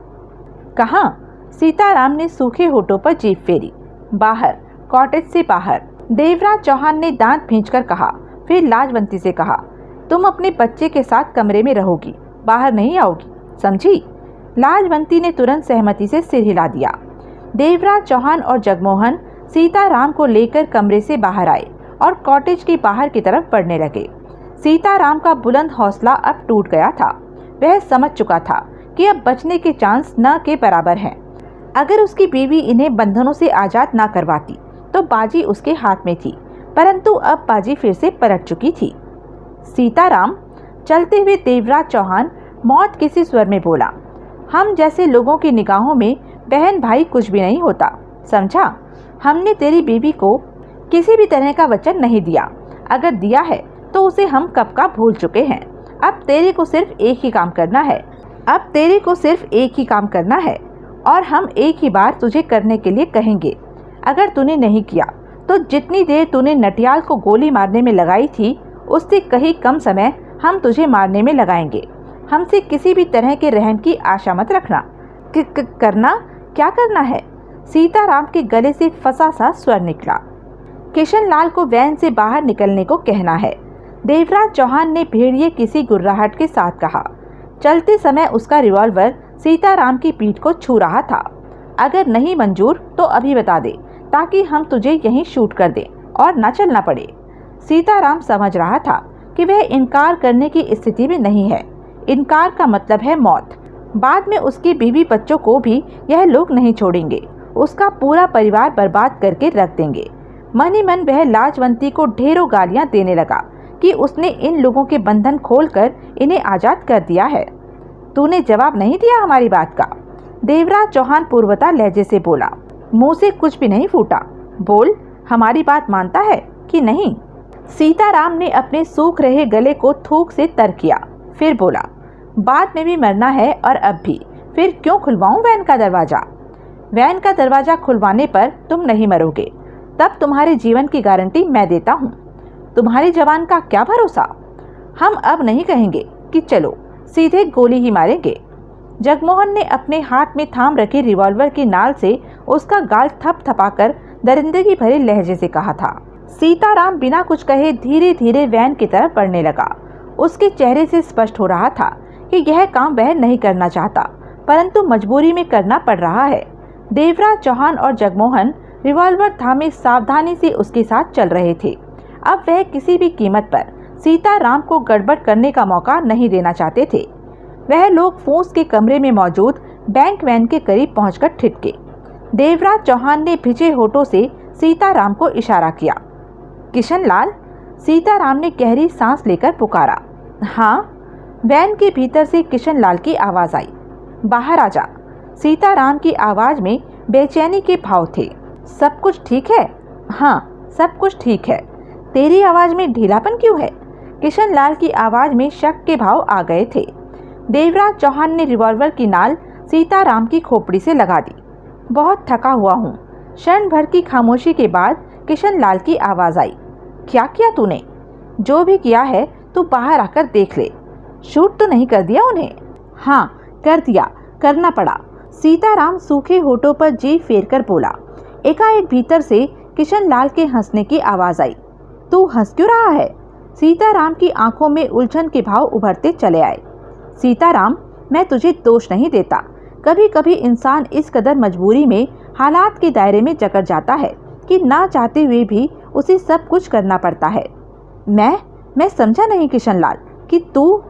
Speaker 1: कहाँ? सीताराम ने सूखे होठों पर जीभ फेरी। बाहर, कॉटेज से बाहर। देवराज चौहान ने दांत भींचकर कहा। फिर लाजवंती से कहा, तुम अपने बच्चे के साथ कमरे में रहोगी, बाहर नहीं आओगी, समझी? लाजवंती ने तुरंत सहमति से सिर हिला दिया। देवराज चौहान और जगमोहन सीताराम को लेकर कमरे से बाहर आए और कॉटेज के बाहर की तरफ बढ़ने लगे। सीताराम का बुलंद हौसला अब टूट गया था। वह समझ चुका था कि अब बचने के चांस न के बराबर हैं। अगर उसकी बीवी इन्हें बंधनों से आजाद ना करवाती तो बाजी उसके हाथ में थी, परंतु अब बाजी फिर से पलट चुकी थी। सीताराम, चलते हुए देवराज चौहान मौत किसी स्वर में बोला, हम जैसे लोगों की निगाहों में बहन भाई कुछ भी नहीं होता, समझा? हमने तेरी बीवी को किसी भी तरह का वचन नहीं दिया। अगर दिया है तो उसे हम कब का भूल चुके हैं। अब तेरे को सिर्फ एक ही काम करना है और हम एक ही बार तुझे करने के लिए कहेंगे। अगर तूने नहीं किया तो जितनी देर तूने नटियाल को गोली मारने में लगाई थी उससे कहीं कम समय हम तुझे मारने में लगाएंगे। हमसे किसी भी तरह के रहम की आशा मत रखना। करना? क्या करना है? सीताराम के गले से फंसा सा स्वर निकला। किशन लाल को वैन से बाहर निकलने को कहना है। देवराज चौहान ने भेड़िए किसी गुर्राहट के साथ कहा। चलते समय उसका रिवॉल्वर सीताराम की पीठ को छू रहा था। अगर नहीं मंजूर तो अभी बता दे ताकि हम तुझे यहीं शूट कर दें और न चलना पड़े। सीताराम समझ रहा था कि वह इनकार करने की स्थिति में नहीं है। इनकार का मतलब है मौत। बाद में उसकी बीवी बच्चों को भी यह लोग नहीं छोड़ेंगे। उसका पूरा परिवार बर्बाद करके रख देंगे। मन ही मन वह लाजवंती को ढेरों गालियां देने लगा कि उसने इन लोगों के बंधन खोलकर इन्हें आजाद कर दिया है। तूने जवाब नहीं दिया हमारी बात का। देवराज चौहान पूर्वता लहजे से बोला। मुंह से कुछ भी नहीं फूटा। बोल, हमारी बात मानता है कि नहीं? सीताराम ने अपने सूख रहे गले को थूक से तर किया। फिर बोला, बाद में भी मरना है और अब भी। फिर क्यों खुलवाऊं वैन का दरवाजा? वैन का दरवाजा खुलवाने पर तुम नहीं मरोगे, तब तुम्हारे जीवन की गारंटी मैं देता हूँ। तुम्हारी जवान का क्या भरोसा? हम अब नहीं कहेंगे कि चलो, सीधे गोली ही मारेंगे। जगमोहन ने अपने हाथ में थाम रखे रिवॉल्वर की नाल से उसका गाल थपथपाकर दरिंदगी भरे लहजे से कहा था। सीताराम बिना कुछ कहे धीरे धीरे वैन की तरफ बढ़ने लगा। उसके चेहरे से स्पष्ट हो रहा था कि यह काम वह नहीं करना चाहता, परंतु मजबूरी में करना पड़ रहा है। देवराज चौहान और जगमोहन रिवॉल्वर थामे सावधानी से उसके साथ चल रहे थे। अब वह किसी भी कीमत पर सीताराम को गड़बड़ करने का मौका नहीं देना चाहते थे। वह लोग फूस के कमरे में मौजूद बैंक वैन के करीब पहुंचकर ठिठके। देवराज चौहान ने भिजे होठों से सीताराम को इशारा किया। किशन लाल? सीताराम ने गहरी सांस लेकर पुकारा। हाँ? वैन के भीतर से किशन लाल की आवाज आई। बाहर आ जा। सीताराम की आवाज में बेचैनी के भाव थे। सब कुछ ठीक है? हाँ, सब कुछ ठीक है। तेरी आवाज में ढीलापन क्यों है? किशन लाल की आवाज में शक के भाव आ गए थे। देवराज चौहान ने रिवॉल्वर की नाल सीताराम की खोपड़ी से लगा दी। बहुत थका हुआ हूँ। क्षण भर की खामोशी के बाद किशन लाल की आवाज आई। क्या किया तूने? जो भी किया है तू बाहर आकर देख ले। शूट तो नहीं कर दिया उन्हें? हाँ, कर दिया, करना पड़ा। सीताराम सूखे होठों पर जीभ फेर कर बोला। एकाएक भीतर से किशन लाल के हंसने की आवाज आई। तू हंस क्यों रहा है? सीताराम की आंखों में उलझन के भाव उभरते चले आए। सीताराम, मैं तुझे दोष नहीं देता। कभी कभी इंसान इस कदर मजबूरी में हालात के दायरे में जकड़ जाता है कि ना चाहते हुए भी उसे सब कुछ करना पड़ता है। मैं समझा नहीं किशनलाल कि तू,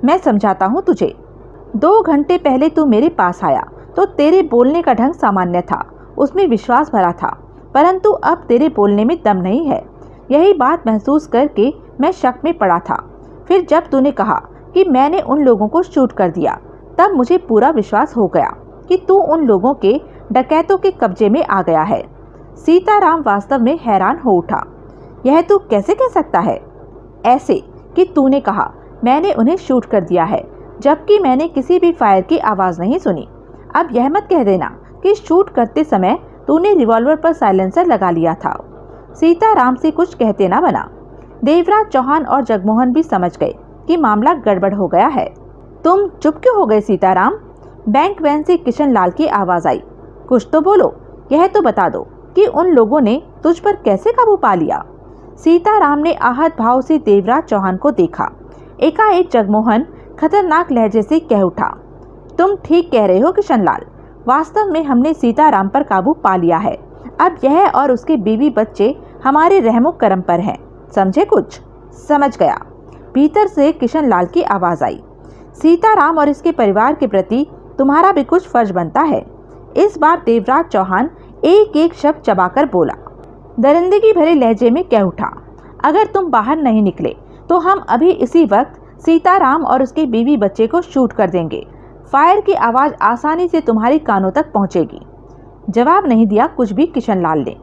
Speaker 1: मैं समझाता हूँ तुझे। 2 घंटे पहले तू मेरे पास आया तो तेरे बोलने का ढंग सामान्य था, उसमें विश्वास भरा था, परंतु अब तेरे बोलने में दम नहीं है। यही बात महसूस करके मैं शक में पड़ा था। फिर जब तूने कहा कि मैंने उन लोगों को शूट कर दिया, तब मुझे पूरा विश्वास हो गया कि तू उन लोगों के डकैतों के कब्जे में आ गया है। सीताराम वास्तव में हैरान हो उठा। यह तू कैसे कह सकता है? ऐसे कि तूने कहा मैंने उन्हें शूट कर दिया है, जबकि मैंने किसी भी फायर की आवाज़ नहीं सुनी। अब यह मत कह देना कि शूट करते समय तूने रिवॉल्वर पर साइलेंसर लगा लिया था। सीताराम से कुछ कहते ना बना। देवराज चौहान और जगमोहन भी समझ गए कि मामला गड़बड़ हो गया है। तुम चुप क्यों हो गए सीताराम? बैंक वैन से किशनलाल की आवाज़ आई। कुछ तो बोलो, यह तो बता दो कि उन लोगों ने तुझ पर कैसे काबू पा लिया? सीताराम ने आहत भाव से देवराज चौहान को देखा। एकाएक जगमोहन खतरनाक लहजे से कह उठा, तुम ठीक कह रहे हो किशनलाल, वास्तव में हमने सीताराम पर काबू पा लिया है। अब यह और उसके बीवी बच्चे हमारे रहमो करम पर हैं। समझे कुछ? समझ गया, भीतर से किशनलाल की आवाज़ आई। सीताराम और इसके परिवार के प्रति तुम्हारा भी कुछ फर्ज बनता है। इस बार देवराज चौहान एक एक शब्द चबाकर बोला। दरिंदगी भरे लहजे में कह उठा, अगर तुम बाहर नहीं निकले तो हम अभी इसी वक्त सीताराम और उसके बीवी बच्चे को शूट कर देंगे। फायर की आवाज़ आसानी से तुम्हारी कानों तक पहुंचेगी। जवाब नहीं दिया कुछ भी किशनलाल ने।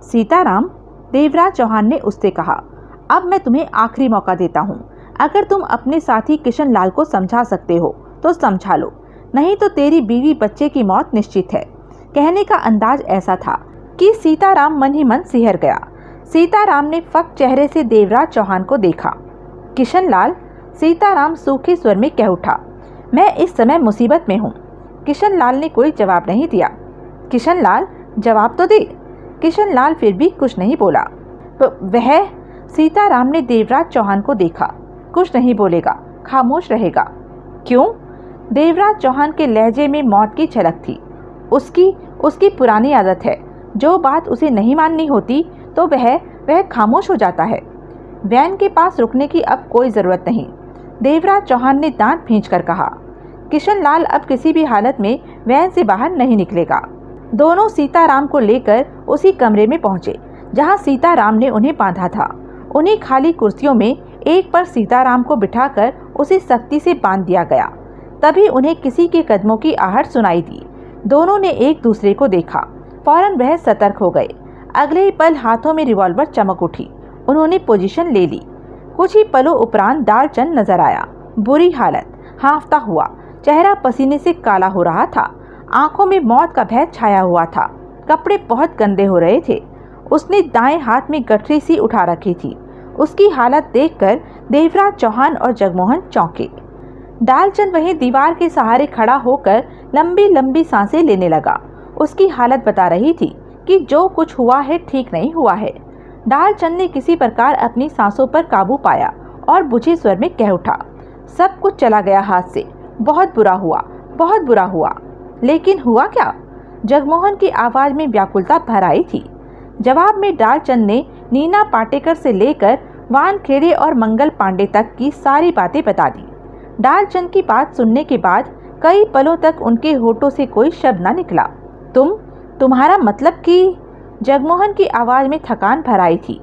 Speaker 1: सीताराम, देवराज चौहान ने उससे कहा, अब मैं तुम्हें आखिरी मौका देता हूँ। अगर तुम अपने साथी किशनलाल को समझा सकते हो तो समझा लो, नहीं तो तेरी बीवी बच्चे की मौत निश्चित है। कहने का अंदाज ऐसा था कि सीताराम मन ही मन सिहर गया। सीताराम ने फक चेहरे से देवराज चौहान को देखा। किशनलाल, सीताराम सूखे स्वर में कह उठा, मैं इस समय मुसीबत में हूँ। किशनलाल ने कोई जवाब नहीं दिया। किशनलाल, जवाब तो दे। किशनलाल फिर भी कुछ नहीं बोला। वह, सीताराम ने देवराज चौहान को देखा। कुछ नहीं बोलेगा, खामोश रहेगा। क्यों? देवराज चौहान के लहजे में मौत की झलक थी। उसकी पुरानी आदत है, जो बात उसे नहीं माननी होती तो वह खामोश हो जाता है। वैन के पास रुकने की अब कोई ज़रूरत नहीं, देवराज चौहान ने दांत भींचकर कहा। किशनलाल अब किसी भी हालत में वैन से बाहर नहीं निकलेगा। दोनों सीताराम को लेकर उसी कमरे में पहुंचे जहां सीताराम ने उन्हें बांधा था। उन्हीं खाली कुर्सियों में एक पर सीताराम को बिठाकर उसे सख्ती से बांध दिया गया। तभी उन्हें किसी के कदमों की आहट सुनाई दी। दोनों ने एक दूसरे को देखा। फौरन वह सतर्क हो गए। अगले ही पल हाथों में रिवॉल्वर चमक उठी। उन्होंने पोजीशन ले ली। कुछ ही पलों उपरांत दालचंद नजर आया। बुरी हालत, हांफता हुआ, चेहरा पसीने से काला हो रहा था। आंखों में मौत का भय छाया हुआ था। कपड़े बहुत गंदे हो रहे थे। उसने दाएं हाथ में गठरी सी उठा रखी थी। उसकी हालत देखकर देवराज चौहान और जगमोहन चौंके। दालचंद वहीं दीवार के सहारे खड़ा होकर लंबी लंबी सांसें लेने लगा। उसकी हालत बता रही थी कि जो कुछ हुआ है ठीक नहीं हुआ है। दालचंद ने किसी प्रकार अपनी सांसों पर काबू पाया और बुझे स्वर में कह उठा, सब कुछ चला गया हाथ से। बहुत बुरा हुआ, बहुत बुरा हुआ। लेकिन हुआ क्या? जगमोहन की आवाज़ में व्याकुलता भर आई थी। जवाब में दालचंद ने नीना पाटेकर से लेकर वानखेड़े और मंगल पांडे तक की सारी बातें बता दी। दालचंद की बात सुनने के बाद कई पलों तक उनके होठों से कोई शब्द न निकला। तुम्हारा मतलब कि? जगमोहन की आवाज़ में थकान भर आई थी।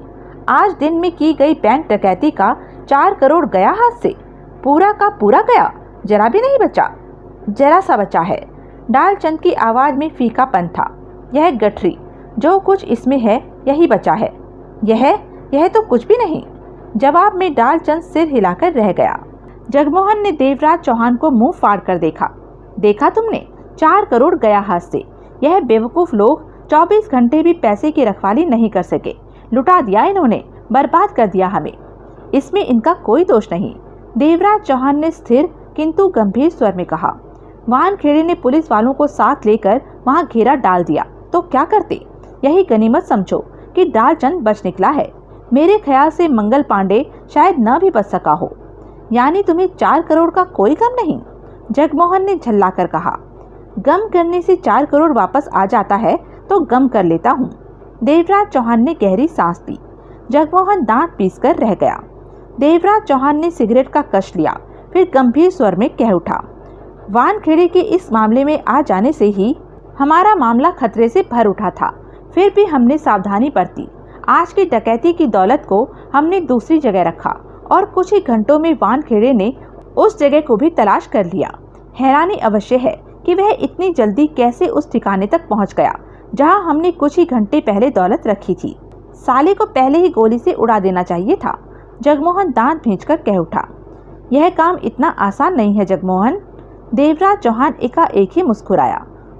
Speaker 1: आज दिन में की गई बैंक डकैती का 4 करोड़ गया हाथ से। पूरा का पूरा गया, जरा भी नहीं बचा। जरा सा बचा है। दालचंद की आवाज़ में फीकापन था। यह गठरी, जो कुछ इसमें है यही बचा है। यह तो कुछ भी नहीं। जवाब में दालचंद सिर हिलाकर रह गया। जगमोहन ने देवराज चौहान को मुंह फाड़ कर देखा तुमने? 4 करोड़ गया हाथ से। यह बेवकूफ़ लोग 24 घंटे भी पैसे की रखवाली नहीं कर सके। लुटा दिया इन्होंने, बर्बाद कर दिया हमें। इसमें इनका कोई दोष नहीं, देवराज चौहान ने स्थिर किंतु गंभीर स्वर में कहा। वानखेड़े ने पुलिस वालों को साथ लेकर वहां घेरा डाल दिया तो क्या करते? यही गनीमत समझो कि दालचंद बच निकला है। मेरे ख्याल से मंगल पांडे शायद न भी बच सका हो। यानी तुम्हें 4 करोड़ का कोई गम नहीं? जगमोहन ने झल्लाकर कहा। गम करने से 4 करोड़ वापस आ जाता है तो गम कर लेता हूँ। देवराज चौहान ने गहरी सांस ली। जगमोहन दांत पीसकर रह गया। देवराज चौहान ने सिगरेट का कश लिया, फिर गंभीर स्वर में कह उठा, वानखेड़े के इस मामले में आ जाने से ही हमारा मामला खतरे से भर उठा था। फिर भी हमने सावधानी बरती। आज की डकैती की दौलत को हमने दूसरी जगह रखा और कुछ ही घंटों में वानखेड़े ने उस जगह को भी तलाश कर लिया। हैरानी अवश्य है कि वह इतनी जल्दी कैसे उस ठिकाने तक पहुंच गया जहां हमने कुछ ही घंटे पहले दौलत रखी थी। साले को पहले ही गोली से उड़ा देना चाहिए था। जगमोहन दांत भींचकर कह उठा। यह काम इतना आसान नहीं है जगमोहन। देवराज चौहान एकाएक ही मुस्कुराया।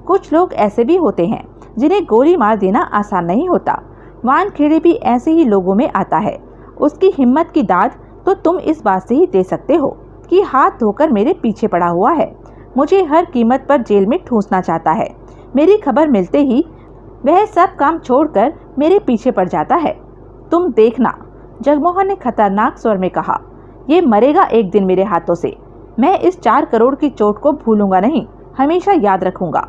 Speaker 1: कुछ लोग ऐसे भी होते हैं जिन्हें गोली मार देना आसान नहीं होता। वानखेड़े भी ऐसे ही लोगों में आता है। उसकी हिम्मत की दाद तो तुम इस बात से ही दे सकते हो कि हाथ धोकर मेरे पीछे पड़ा हुआ है। मुझे हर कीमत पर जेल में ठूंसना चाहता है। मेरी खबर मिलते ही वह सब काम छोड़कर मेरे पीछे पड़ जाता है। तुम देखना, जगमोहन ने खतरनाक स्वर में कहा, ये मरेगा एक दिन मेरे हाथों से। मैं इस 4 करोड़ की चोट को भूलूंगा नहीं, हमेशा याद रखूंगा।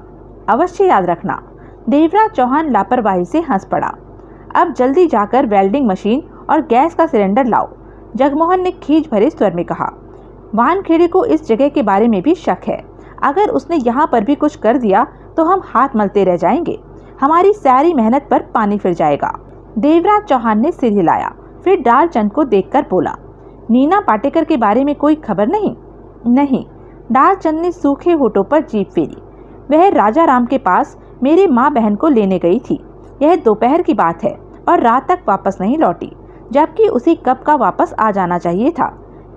Speaker 1: अवश्य याद रखना। देवराज चौहान लापरवाही से हंस पड़ा। अब जल्दी जाकर वेल्डिंग मशीन और गैस का सिलेंडर लाओ, जगमोहन ने खींच भरे स्वर में कहा। वानखेड़े को इस जगह के बारे में भी शक है। अगर उसने यहाँ पर भी कुछ कर दिया तो हम हाथ मलते रह जाएंगे। हमारी सारी मेहनत पर पानी फिर जाएगा। देवराज चौहान ने सिर हिलाया, फिर डालचंद को देखकर बोला, नीना पाटेकर के बारे में कोई खबर नहीं? नहीं। डालचंद ने सूखे होठों पर जीभ फेरी। वह राजा राम के पास मेरी माँ बहन को लेने गई थी। यह दोपहर की बात है और रात तक वापस नहीं लौटी, जबकि उसी कब का वापस आ जाना चाहिए था।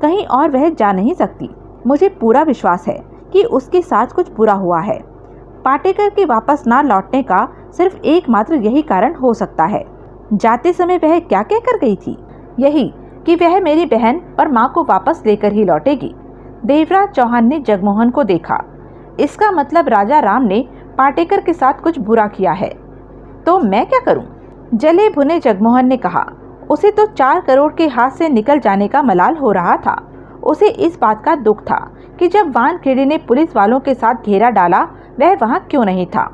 Speaker 1: कहीं और वह जा नहीं सकती। मुझे पूरा विश्वास है कि उसके साथ कुछ बुरा हुआ है। पाटेकर के वापस ना लौटने का सिर्फ एकमात्र यही कारण हो सकता है। जाते समय वह क्या कहकर गई थी? यही कि वह मेरी बहन और माँ को वापस लेकर ही लौटेगी। देवराज चौहान ने जगमोहन को देखा। इसका मतलब राजा राम ने पाटेकर के साथ कुछ बुरा किया है। तो मैं क्या करूं? जले भुने जगमोहन ने कहा। उसे तो 4 करोड़ के हाथ से निकल जाने का मलाल हो रहा था। उसे इस बात का दुख था कि जब वानखेड़े ने पुलिस वालों के साथ घेरा डाला वह वहां क्यों नहीं था।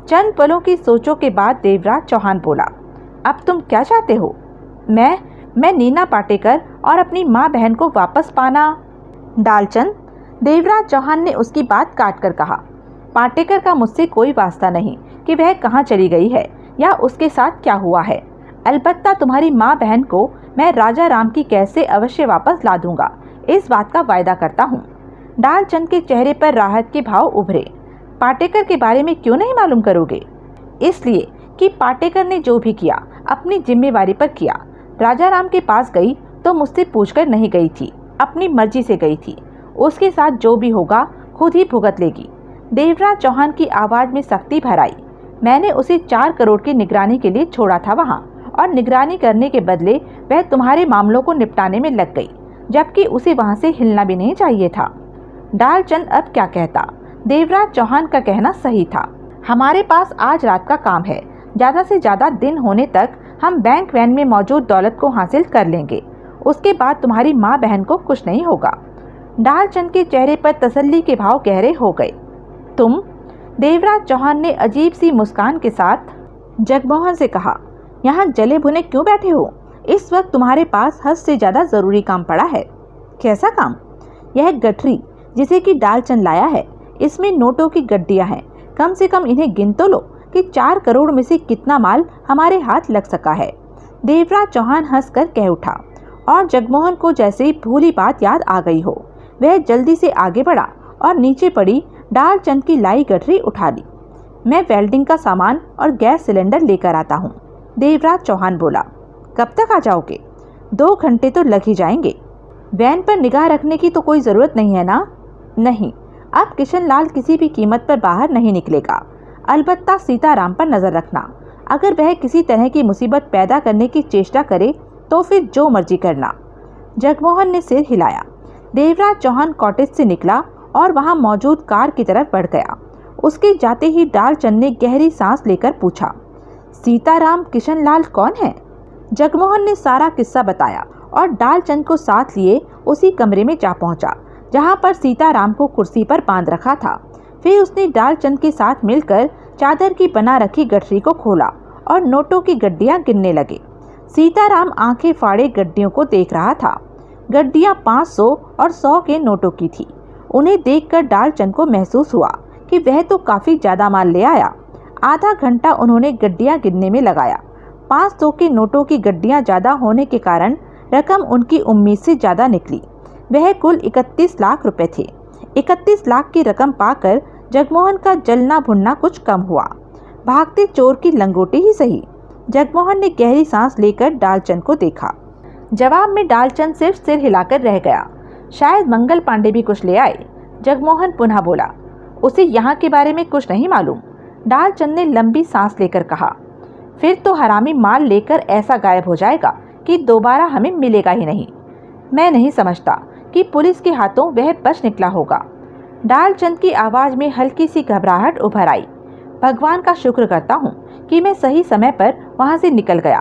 Speaker 1: चंद पलों की सोचों के बाद देवराज चौहान बोला, अब तुम क्या चाहते हो? मैं नीना पाटेकर और अपनी माँ बहन को वापस पाना। डालचंद, देवराज चौहान ने उसकी बात काट कर कहा, पाटेकर का मुझसे कोई वास्ता नहीं कि वह कहाँ चली गई है या उसके साथ क्या हुआ है। अलबत्ता तुम्हारी माँ बहन को मैं राजा राम की कैद से अवश्य वापस ला दूंगा, इस बात का वायदा करता हूँ। डालचंद के चेहरे पर राहत के भाव उभरे। पाटेकर के बारे में क्यों नहीं मालूम करोगे? इसलिए कि पाटेकर ने जो भी किया अपनी जिम्मेवारी पर किया। राजा राम के पास गई तो मुझसे पूछकर नहीं गई थी, अपनी मर्जी से गई थी। उसके साथ जो भी होगा खुद ही भुगत लेगी। देवराज चौहान की आवाज़ में सख्ती भर आई। मैंने उसे 4 करोड़ की निगरानी के लिए छोड़ा था वहाँ, और निगरानी करने के बदले वह तुम्हारे मामलों को निपटाने में लग गई, जबकि उसे वहाँ से हिलना भी नहीं चाहिए था। डालचंद अब क्या कहता? देवराज चौहान का कहना सही था। हमारे पास आज रात का काम है। ज़्यादा से ज़्यादा दिन होने तक हम बैंक वैन में मौजूद दौलत को हासिल कर लेंगे। उसके बाद तुम्हारी माँ बहन को कुछ नहीं होगा। डालचंद के चेहरे पर तसल्ली के भाव गहरे हो गए। तुम? देवराज चौहान ने अजीब सी मुस्कान के साथ जगमोहन से कहा, यहाँ जले भुने क्यों बैठे हो? इस वक्त तुम्हारे पास हद से ज़्यादा ज़रूरी काम पड़ा है। कैसा काम? यह गठरी जिसे कि डालचंद लाया है, इसमें नोटों की गड्डियाँ हैं। कम से कम इन्हें गिन तो लो कि 4 करोड़ में से कितना माल हमारे हाथ लग सका है। देवराज चौहान हंसकर कह उठा, और जगमोहन को जैसे ही भूली बात याद आ गई हो, वह जल्दी से आगे बढ़ा और नीचे पड़ी डालचंद की लाई गठरी उठा ली। मैं वेल्डिंग का सामान और गैस सिलेंडर लेकर आता हूँ, देवराज चौहान बोला। कब तक आ जाओगे? 2 घंटे तो लग ही जाएंगे। वैन पर निगाह रखने की तो कोई ज़रूरत नहीं है ना? नहीं, अब किशनलाल किसी भी कीमत पर बाहर नहीं निकलेगा। अलबत्ता सीताराम पर नज़र रखना। अगर वह किसी तरह की मुसीबत पैदा करने की चेष्टा करे तो फिर जो मर्जी करना। जगमोहन ने सिर हिलाया। देवराज चौहान कॉटेज से निकला और वहां मौजूद कार की तरफ बढ़ गया। उसके जाते ही डालचंद ने गहरी सांस लेकर पूछा, सीताराम किशनलाल कौन है? जगमोहन ने सारा किस्सा बताया और डालचंद को साथ लिए उसी कमरे में जा पहुंचा जहां पर सीताराम को कुर्सी पर बांध रखा था। फिर उसने डालचंद के साथ मिलकर चादर की बना रखी गठरी को खोला और नोटों की गड्डियां गिनने लगे। सीताराम आंखें फाड़े गड्डियों को देख रहा था। गड्डियां 500 और 100 के नोटों की थी। उन्हें देखकर डालचंद को महसूस हुआ कि वह तो काफी ज्यादा माल ले आया। आधा घंटा उन्होंने गड्डियां गिनने में लगाया। 500 के नोटों की गड्डियां ज्यादा होने के कारण रकम उनकी उम्मीद से ज्यादा निकली। वह कुल 31 लाख रुपए थे। 31 लाख की रकम पाकर जगमोहन का जलना भुनना कुछ कम हुआ। भागते चोर की लंगोटी ही सही। जगमोहन ने गहरी सांस लेकर डालचंद को देखा। जवाब में डालचंद सिर्फ सिर हिलाकर रह गया। शायद मंगल पांडे भी कुछ ले आए। जगमोहन पुनः बोला, उसे यहाँ के बारे में कुछ नहीं मालूम। डालचंद ने लंबी सांस लेकर कहा, फिर तो हरामी माल लेकर ऐसा गायब हो जाएगा कि दोबारा हमें मिलेगा ही नहीं। मैं नहीं समझता कि पुलिस के हाथों वह बच निकला होगा। डालचंद की आवाज में हल्की सी घबराहट उभर आई। भगवान का शुक्र करता हूँ कि मैं सही समय पर वहाँ से निकल गया।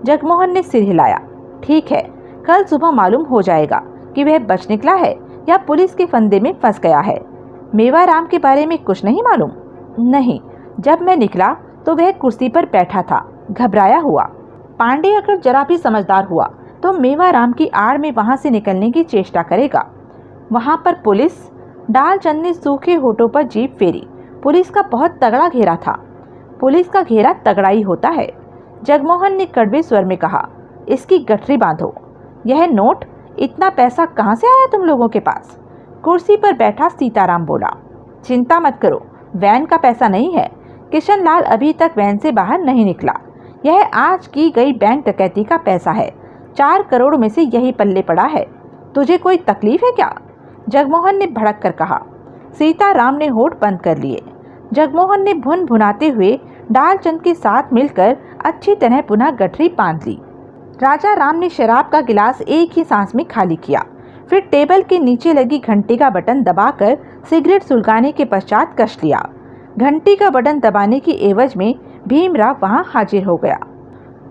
Speaker 1: जगमोहन ने सिर हिलाया। ठीक है, कल सुबह मालूम हो जाएगा कि वह बच निकला है या पुलिस के फंदे में फंस गया है। मेवाराम के बारे में कुछ नहीं मालूम? नहीं, जब मैं निकला तो वह कुर्सी पर बैठा था, घबराया हुआ। पांडे अगर जरा भी समझदार हुआ तो मेवाराम की आड़ में वहां से निकलने की चेष्टा करेगा। वहां पर पुलिस? डालचंद ने सूखे होठों पर जीभ फेरी। पुलिस का बहुत तगड़ा घेरा था। पुलिस का घेरा तगड़ा ही होता है। जगमोहन ने कड़वे स्वर में कहा, इसकी गठरी बांधो। यह नोट, इतना पैसा कहाँ से आया तुम लोगों के पास? कुर्सी पर बैठा सीताराम बोला, चिंता मत करो, वैन का पैसा नहीं है। किशनलाल अभी तक वैन से बाहर नहीं निकला। यह आज की गई बैंक डकैती का पैसा है। 4 करोड़ में से यही पल्ले पड़ा है। तुझे कोई तकलीफ है क्या? जगमोहन ने भड़क कर कहा। सीताराम ने होठ बंद कर लिए। जगमोहन ने भुन भुनाते हुए डालचंद के साथ मिलकर अच्छी तरह पुनः गठरी बांध ली। राजा राम ने शराब का गिलास एक ही सांस में खाली किया। फिर टेबल के नीचे लगी घंटी का बटन दबाकर सिगरेट सुलगाने के पश्चात कस लिया। घंटी का बटन दबाने की एवज में भीमराव वहां हाजिर हो गया।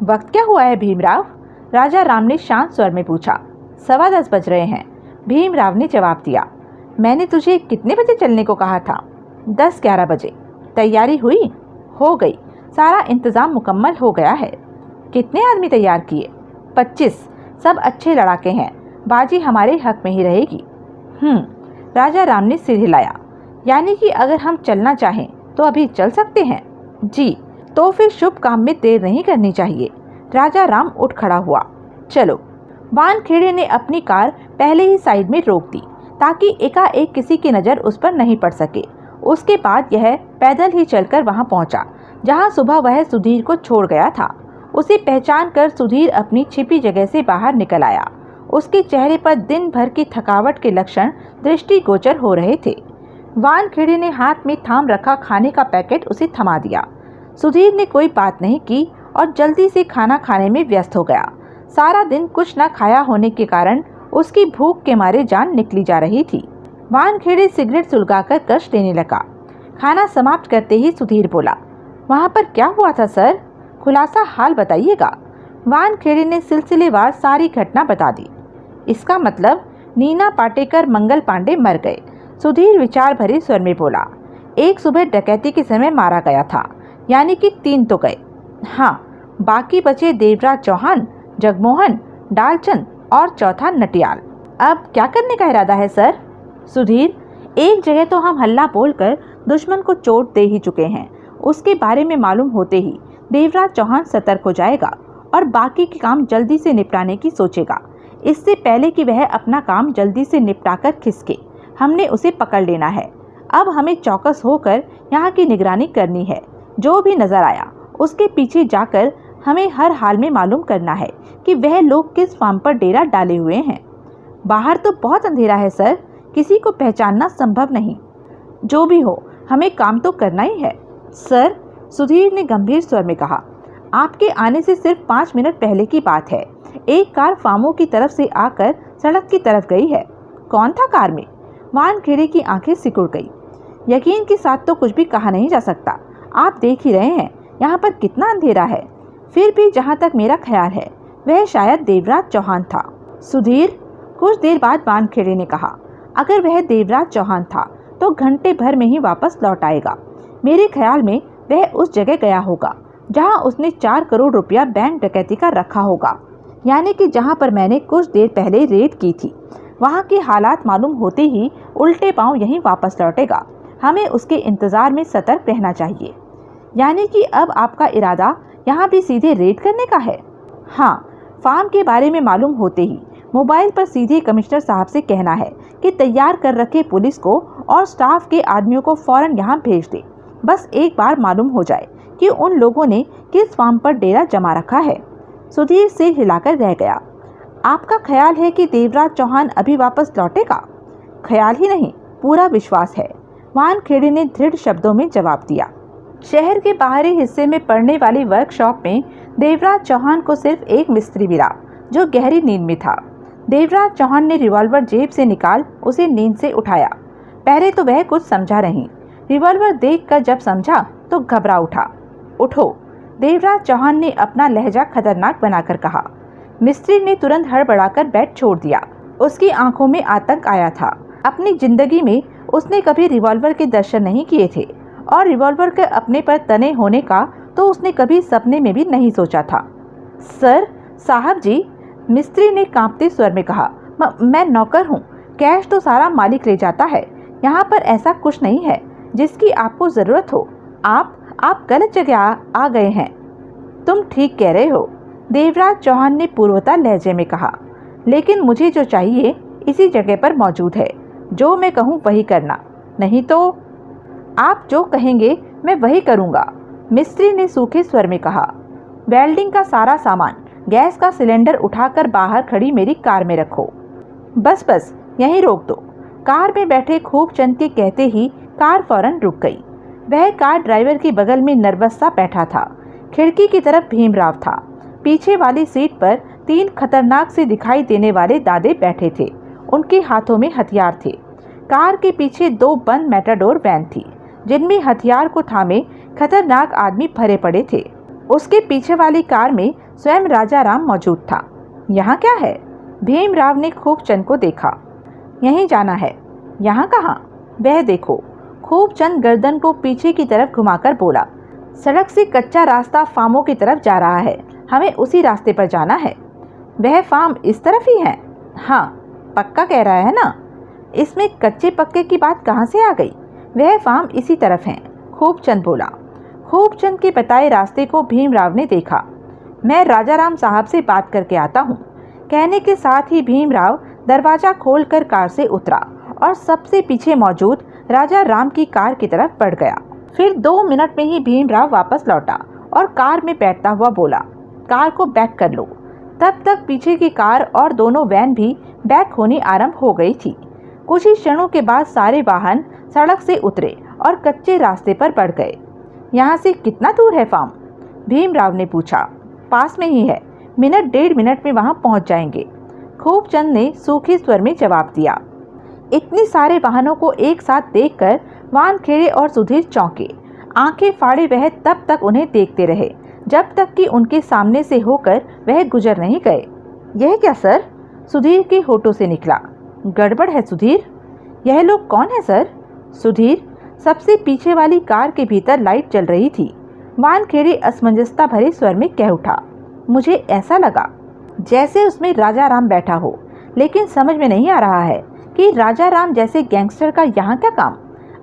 Speaker 1: वक्त क्या हुआ है भीमराव? राजा राम ने शांत स्वर में पूछा। 10:15 बज रहे हैं, भीमराव ने जवाब दिया। मैंने तुझे कितने बजे चलने को कहा था? 10-11 बजे। तैयारी हुई? हो गई, सारा इंतजाम मुकम्मल हो गया है। कितने आदमी तैयार किए? 25। सब अच्छे लड़ाके हैं। बाजी हमारे हक में ही रहेगी। राजा राम ने सिर हिलाया। यानी कि अगर हम चलना चाहें तो अभी चल सकते हैं? जी, तो फिर शुभ काम में देर नहीं करनी चाहिए। राजा राम उठ खड़ा हुआ। चलो। वानखेड़े ने अपनी कार पहले ही साइड में रोक दी ताकि एकाएक किसी की नज़र उस पर नहीं पड़ सके। उसके बाद यह पैदल ही चलकर वहां पहुंचा जहां सुबह वह सुधीर को छोड़ गया था। उसे पहचान कर सुधीर अपनी छिपी जगह से बाहर निकल आया। उसके चेहरे पर दिन भर की थकावट के लक्षण दृष्टिगोचर हो रहे थे। वानखेड़े ने हाथ में थाम रखा खाने का पैकेट उसे थमा दिया। सुधीर ने कोई बात नहीं की और जल्दी से खाना खाने में व्यस्त हो गया। सारा दिन कुछ न खाया होने के कारण उसकी भूख के मारे जान निकली जा रही थी। वानखेड़े सिगरेट सुलगाकर कश लेने लगा। खाना समाप्त करते ही सुधीर बोला, वहाँ पर क्या हुआ था सर? खुलासा हाल बताइएगा। वानखेड़े ने सिलसिलेवार सारी घटना बता दी। इसका मतलब नीना पाटेकर मंगल पांडे मर गए। सुधीर विचार भरे स्वर में बोला, एक सुबह डकैती के समय मारा गया था, यानी कि 3 तो गए। हाँ, बाकी बचे देवराज चौहान, जगमोहन, डालचंद और चौथा नटियाल। अब क्या करने का इरादा है सर? सुधीर, एक जगह तो हम हल्ला बोलकर दुश्मन को चोट दे ही चुके हैं। उसके बारे में मालूम होते ही देवराज चौहान सतर्क हो जाएगा और बाकी के काम जल्दी से निपटाने की सोचेगा। इससे पहले कि वह अपना काम जल्दी से निपटाकर खिसके, हमने उसे पकड़ लेना है। अब हमें चौकस होकर यहाँ की निगरानी करनी है। जो भी नजर आया उसके पीछे जाकर हमें हर हाल में मालूम करना है कि वह लोग किस फार्म पर डेरा डाले हुए हैं। बाहर तो बहुत अंधेरा है सर, किसी को पहचानना संभव नहीं। जो भी हो, हमें काम तो करना ही है सर। सुधीर ने गंभीर स्वर में कहा, आपके आने से सिर्फ 5 मिनट पहले की बात है। एक कार फार्मों की तरफ से आकर सड़क की तरफ गई है। कौन था कार में? वानखेड़े की आंखें सिकुड़ गई। यकीन के साथ तो कुछ भी कहा नहीं जा सकता। आप देख ही रहे हैं यहाँ पर कितना अंधेरा है। फिर भी जहाँ तक मेरा ख्याल है वह शायद देवराज चौहान था। सुधीर, कुछ देर बाद वानखेड़े ने कहा, अगर वह देवराज चौहान था तो घंटे भर में ही वापस लौट आएगा। मेरे ख्याल में वह उस जगह गया होगा जहां उसने 4 करोड़ रुपया बैंक डकैती का रखा होगा, यानी कि जहां पर मैंने कुछ देर पहले रेड की थी। वहां के हालात मालूम होते ही उल्टे पांव यहीं वापस लौटेगा। हमें उसके इंतजार में सतर्क रहना चाहिए। यानी कि अब आपका इरादा यहाँ भी सीधे रेड करने का है? हाँ, फार्म के बारे में मालूम होते ही मोबाइल पर सीधे कमिश्नर साहब से कहना है कि तैयार कर रखे पुलिस को और स्टाफ के आदमियों को फौरन यहाँ भेज दे। बस एक बार मालूम हो जाए कि उन लोगों ने किस फार्म पर डेरा जमा रखा है। सुधीर सिर हिलाकर रह गया। आपका ख्याल है कि देवराज चौहान अभी वापस लौटेगा? ख्याल ही नहीं, पूरा विश्वास है, वानखेड़े ने दृढ़ शब्दों में जवाब दिया। शहर के बाहरी हिस्से में पड़ने वाली वर्कशॉप में देवराज चौहान को सिर्फ एक मिस्त्री मिला जो गहरी नींद में था। देवराज चौहान ने रिवॉल्वर जेब से निकाल उसे नींद से उठाया। पहले तो वह कुछ समझा नहीं, रिवॉल्वर देखकर जब समझा तो घबरा उठा। उठो, देवराज चौहान ने अपना लहजा खतरनाक बनाकर कहा। मिस्त्री ने तुरंत हड़बड़ाकर बेड छोड़ दिया। उसकी आंखों में आतंक आया था। अपनी जिंदगी में उसने कभी रिवॉल्वर के दर्शन नहीं किए थे और रिवॉल्वर के अपने पर तने होने का तो उसने कभी सपने में भी नहीं सोचा था। सर साहब जी, मिस्त्री ने कांपते स्वर में कहा, मैं नौकर हूँ, कैश तो सारा मालिक ले जाता है। यहाँ पर ऐसा कुछ नहीं है जिसकी आपको ज़रूरत हो। आप गलत जगह आ गए हैं। तुम ठीक कह रहे हो, देवराज चौहान ने पूर्वता लहजे में कहा, लेकिन मुझे जो चाहिए इसी जगह पर मौजूद है। जो मैं कहूँ वही करना, नहीं तो। आप जो कहेंगे मैं वही करूँगा, मिस्त्री ने सूखे स्वर में कहा। वेल्डिंग का सारा सामान, गैस का सिलेंडर उठाकर बाहर खड़ी मेरी कार में रखो। बस यहीं रोक दो। कार में बैठे खूबचंद के कहते ही कार फौरन रुक गई। वह कार ड्राइवर के बगल में नर्वस सा बैठा था। खिड़की की तरफ भीमराव था। पीछे वाली सीट पर 3 खतरनाक से दिखाई देने वाले दादे बैठे थे। उनके हाथों में हथियार थे। कार के पीछे 2 बंद मैटाडोर वैन थी जिनमें हथियार को थामे खतरनाक आदमी भरे पड़े थे। उसके पीछे वाली कार में स्वयं राजा राम मौजूद था। यहाँ क्या है? भीमराव ने खूबचंद को देखा। यहीं जाना है। यहाँ कहाँ? वह देखो। खूबचंद गर्दन को पीछे की तरफ घुमाकर बोला, सड़क से कच्चा रास्ता फार्मों की तरफ जा रहा है, हमें उसी रास्ते पर जाना है। वह फार्म इस तरफ ही है? हाँ, पक्का कह रहा है ना? इसमें कच्चे पक्के की बात कहाँ से आ गई? वह फार्म इसी तरफ है, खूबचंद बोला। खूबचंद के बताए रास्ते को भीमराव ने देखा। मैं राजा राम साहब से बात करके आता हूँ। कहने के साथ ही भीमराव दरवाजा खोलकर कार से उतरा और सबसे पीछे मौजूद राजा राम की कार की तरफ बढ़ गया। फिर 2 मिनट में ही भीमराव वापस लौटा और कार में बैठता हुआ बोला, कार को बैक कर लो। तब तक पीछे की कार और दोनों वैन भी बैक होनी आरंभ हो गई थी। कुछ ही क्षणों के बाद सारे वाहन सड़क से उतरे और कच्चे रास्ते पर बढ़ गए। यहाँ से कितना दूर है फार्म? भीमराव ने पूछा। पास में ही है, मिनट 1.5 मिनट में वहाँ पहुँच जाएंगे, खूबचंद ने सूखे स्वर में जवाब दिया। इतने सारे वाहनों को एक साथ देखकर वानखेड़े और सुधीर चौंके। आंखें फाड़े वह तब तक उन्हें देखते रहे जब तक कि उनके सामने से होकर वह गुजर नहीं गए। यह क्या सर? सुधीर के होठों से निकला। गड़बड़ है सुधीर। यह लोग कौन है सर? सुधीर, सबसे पीछे वाली कार के भीतर लाइट जल रही थी। वानखेड़े असमंजसता भरे स्वर में कह उठा, मुझे ऐसा लगा जैसे उसमें राजा राम बैठा हो, लेकिन समझ में नहीं आ रहा है कि राजा राम जैसे गैंगस्टर का यहाँ क्या काम?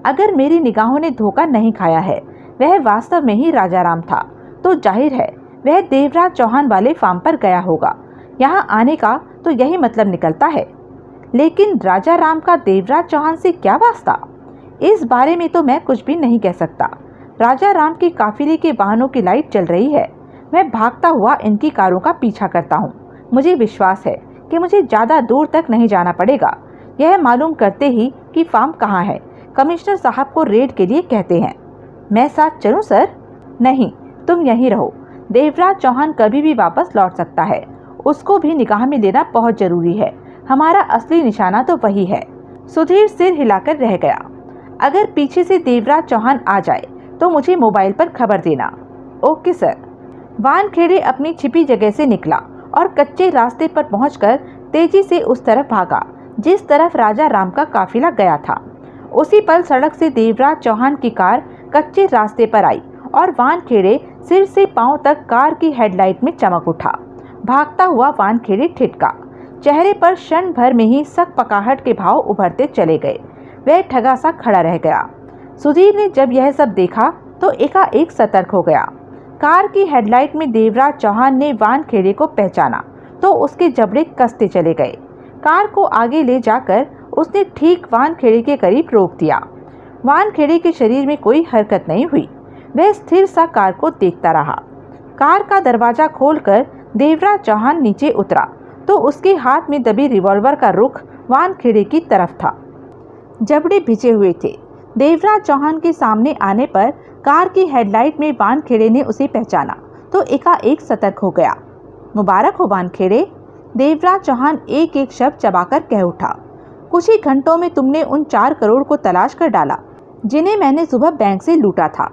Speaker 1: अगर मेरी निगाहों ने धोखा नहीं खाया है, वह वास्तव में ही राजा राम था, तो जाहिर है वह देवराज चौहान वाले फार्म पर गया होगा। यहाँ आने का तो यही मतलब निकलता है। लेकिन राजा राम का देवराज चौहान से क्या वास्ता? इस बारे में तो मैं कुछ भी नहीं कह सकता। राजा राम के काफिले के वाहनों की लाइट जल रही है। मैं भागता हुआ इनकी कारों का पीछा करता हूँ। मुझे विश्वास है कि मुझे ज़्यादा दूर तक नहीं जाना पड़ेगा। यह मालूम करते ही कि फार्म कहाँ है, कमिश्नर साहब को रेड के लिए कहते हैं। मैं साथ चलूँ सर? नहीं, तुम यहीं रहो। देवराज चौहान कभी भी वापस लौट सकता है, उसको भी निगाह में लेना बहुत जरूरी है। हमारा असली निशाना तो वही है। सुधीर सिर हिलाकर रह गया। अगर पीछे से देवराज चौहान आ जाए तो मुझे मोबाइल पर खबर देना। Okay sir. वानखेड़े अपनी छिपी जगह से निकला और कच्चे रास्ते पर पहुंचकर तेजी से उस तरफ भागा जिस तरफ राजा राम का काफिला गया था। उसी पल सड़क से देवराज चौहान की कार कच्चे रास्ते पर आई और वानखेड़े सिर से पांव तक कार की हेडलाइट में चमक उठा। भागता हुआ वानखेड़े ठिठका। चेहरे पर क्षण भर में ही सकपकाहट के भाव उभरते चले गए। वह ठगा सा खड़ा रह गया। सुधीर ने जब यह सब देखा तो एकाएक सतर्क हो गया। कार की हेडलाइट में देवराज चौहान ने वानखेड़े को पहचाना तो उसके जबड़े कसते चले गए। कार को आगे ले जाकर उसने ठीक वानखेड़े के करीब रोक दिया। वानखेड़े के शरीर में कोई हरकत नहीं हुई। वह स्थिर सा कार को देखता रहा। कार का दरवाजा खोलकर देवराज चौहान नीचे उतरा तो उसके हाथ में दबी रिवॉल्वर का रुख वानखेड़े की तरफ था। जबड़े भिजे हुए थे। देवराज चौहान के सामने आने पर कार की हेडलाइट में वानखेड़े ने उसे पहचाना तो एकाएक सतर्क हो गया। मुबारक हो वानखेड़े, देवराज चौहान एक एक शब्द चबाकर कह उठा। कुछ ही घंटों में तुमने उन 4 करोड़ को तलाश कर डाला जिन्हें मैंने सुबह बैंक से लूटा था।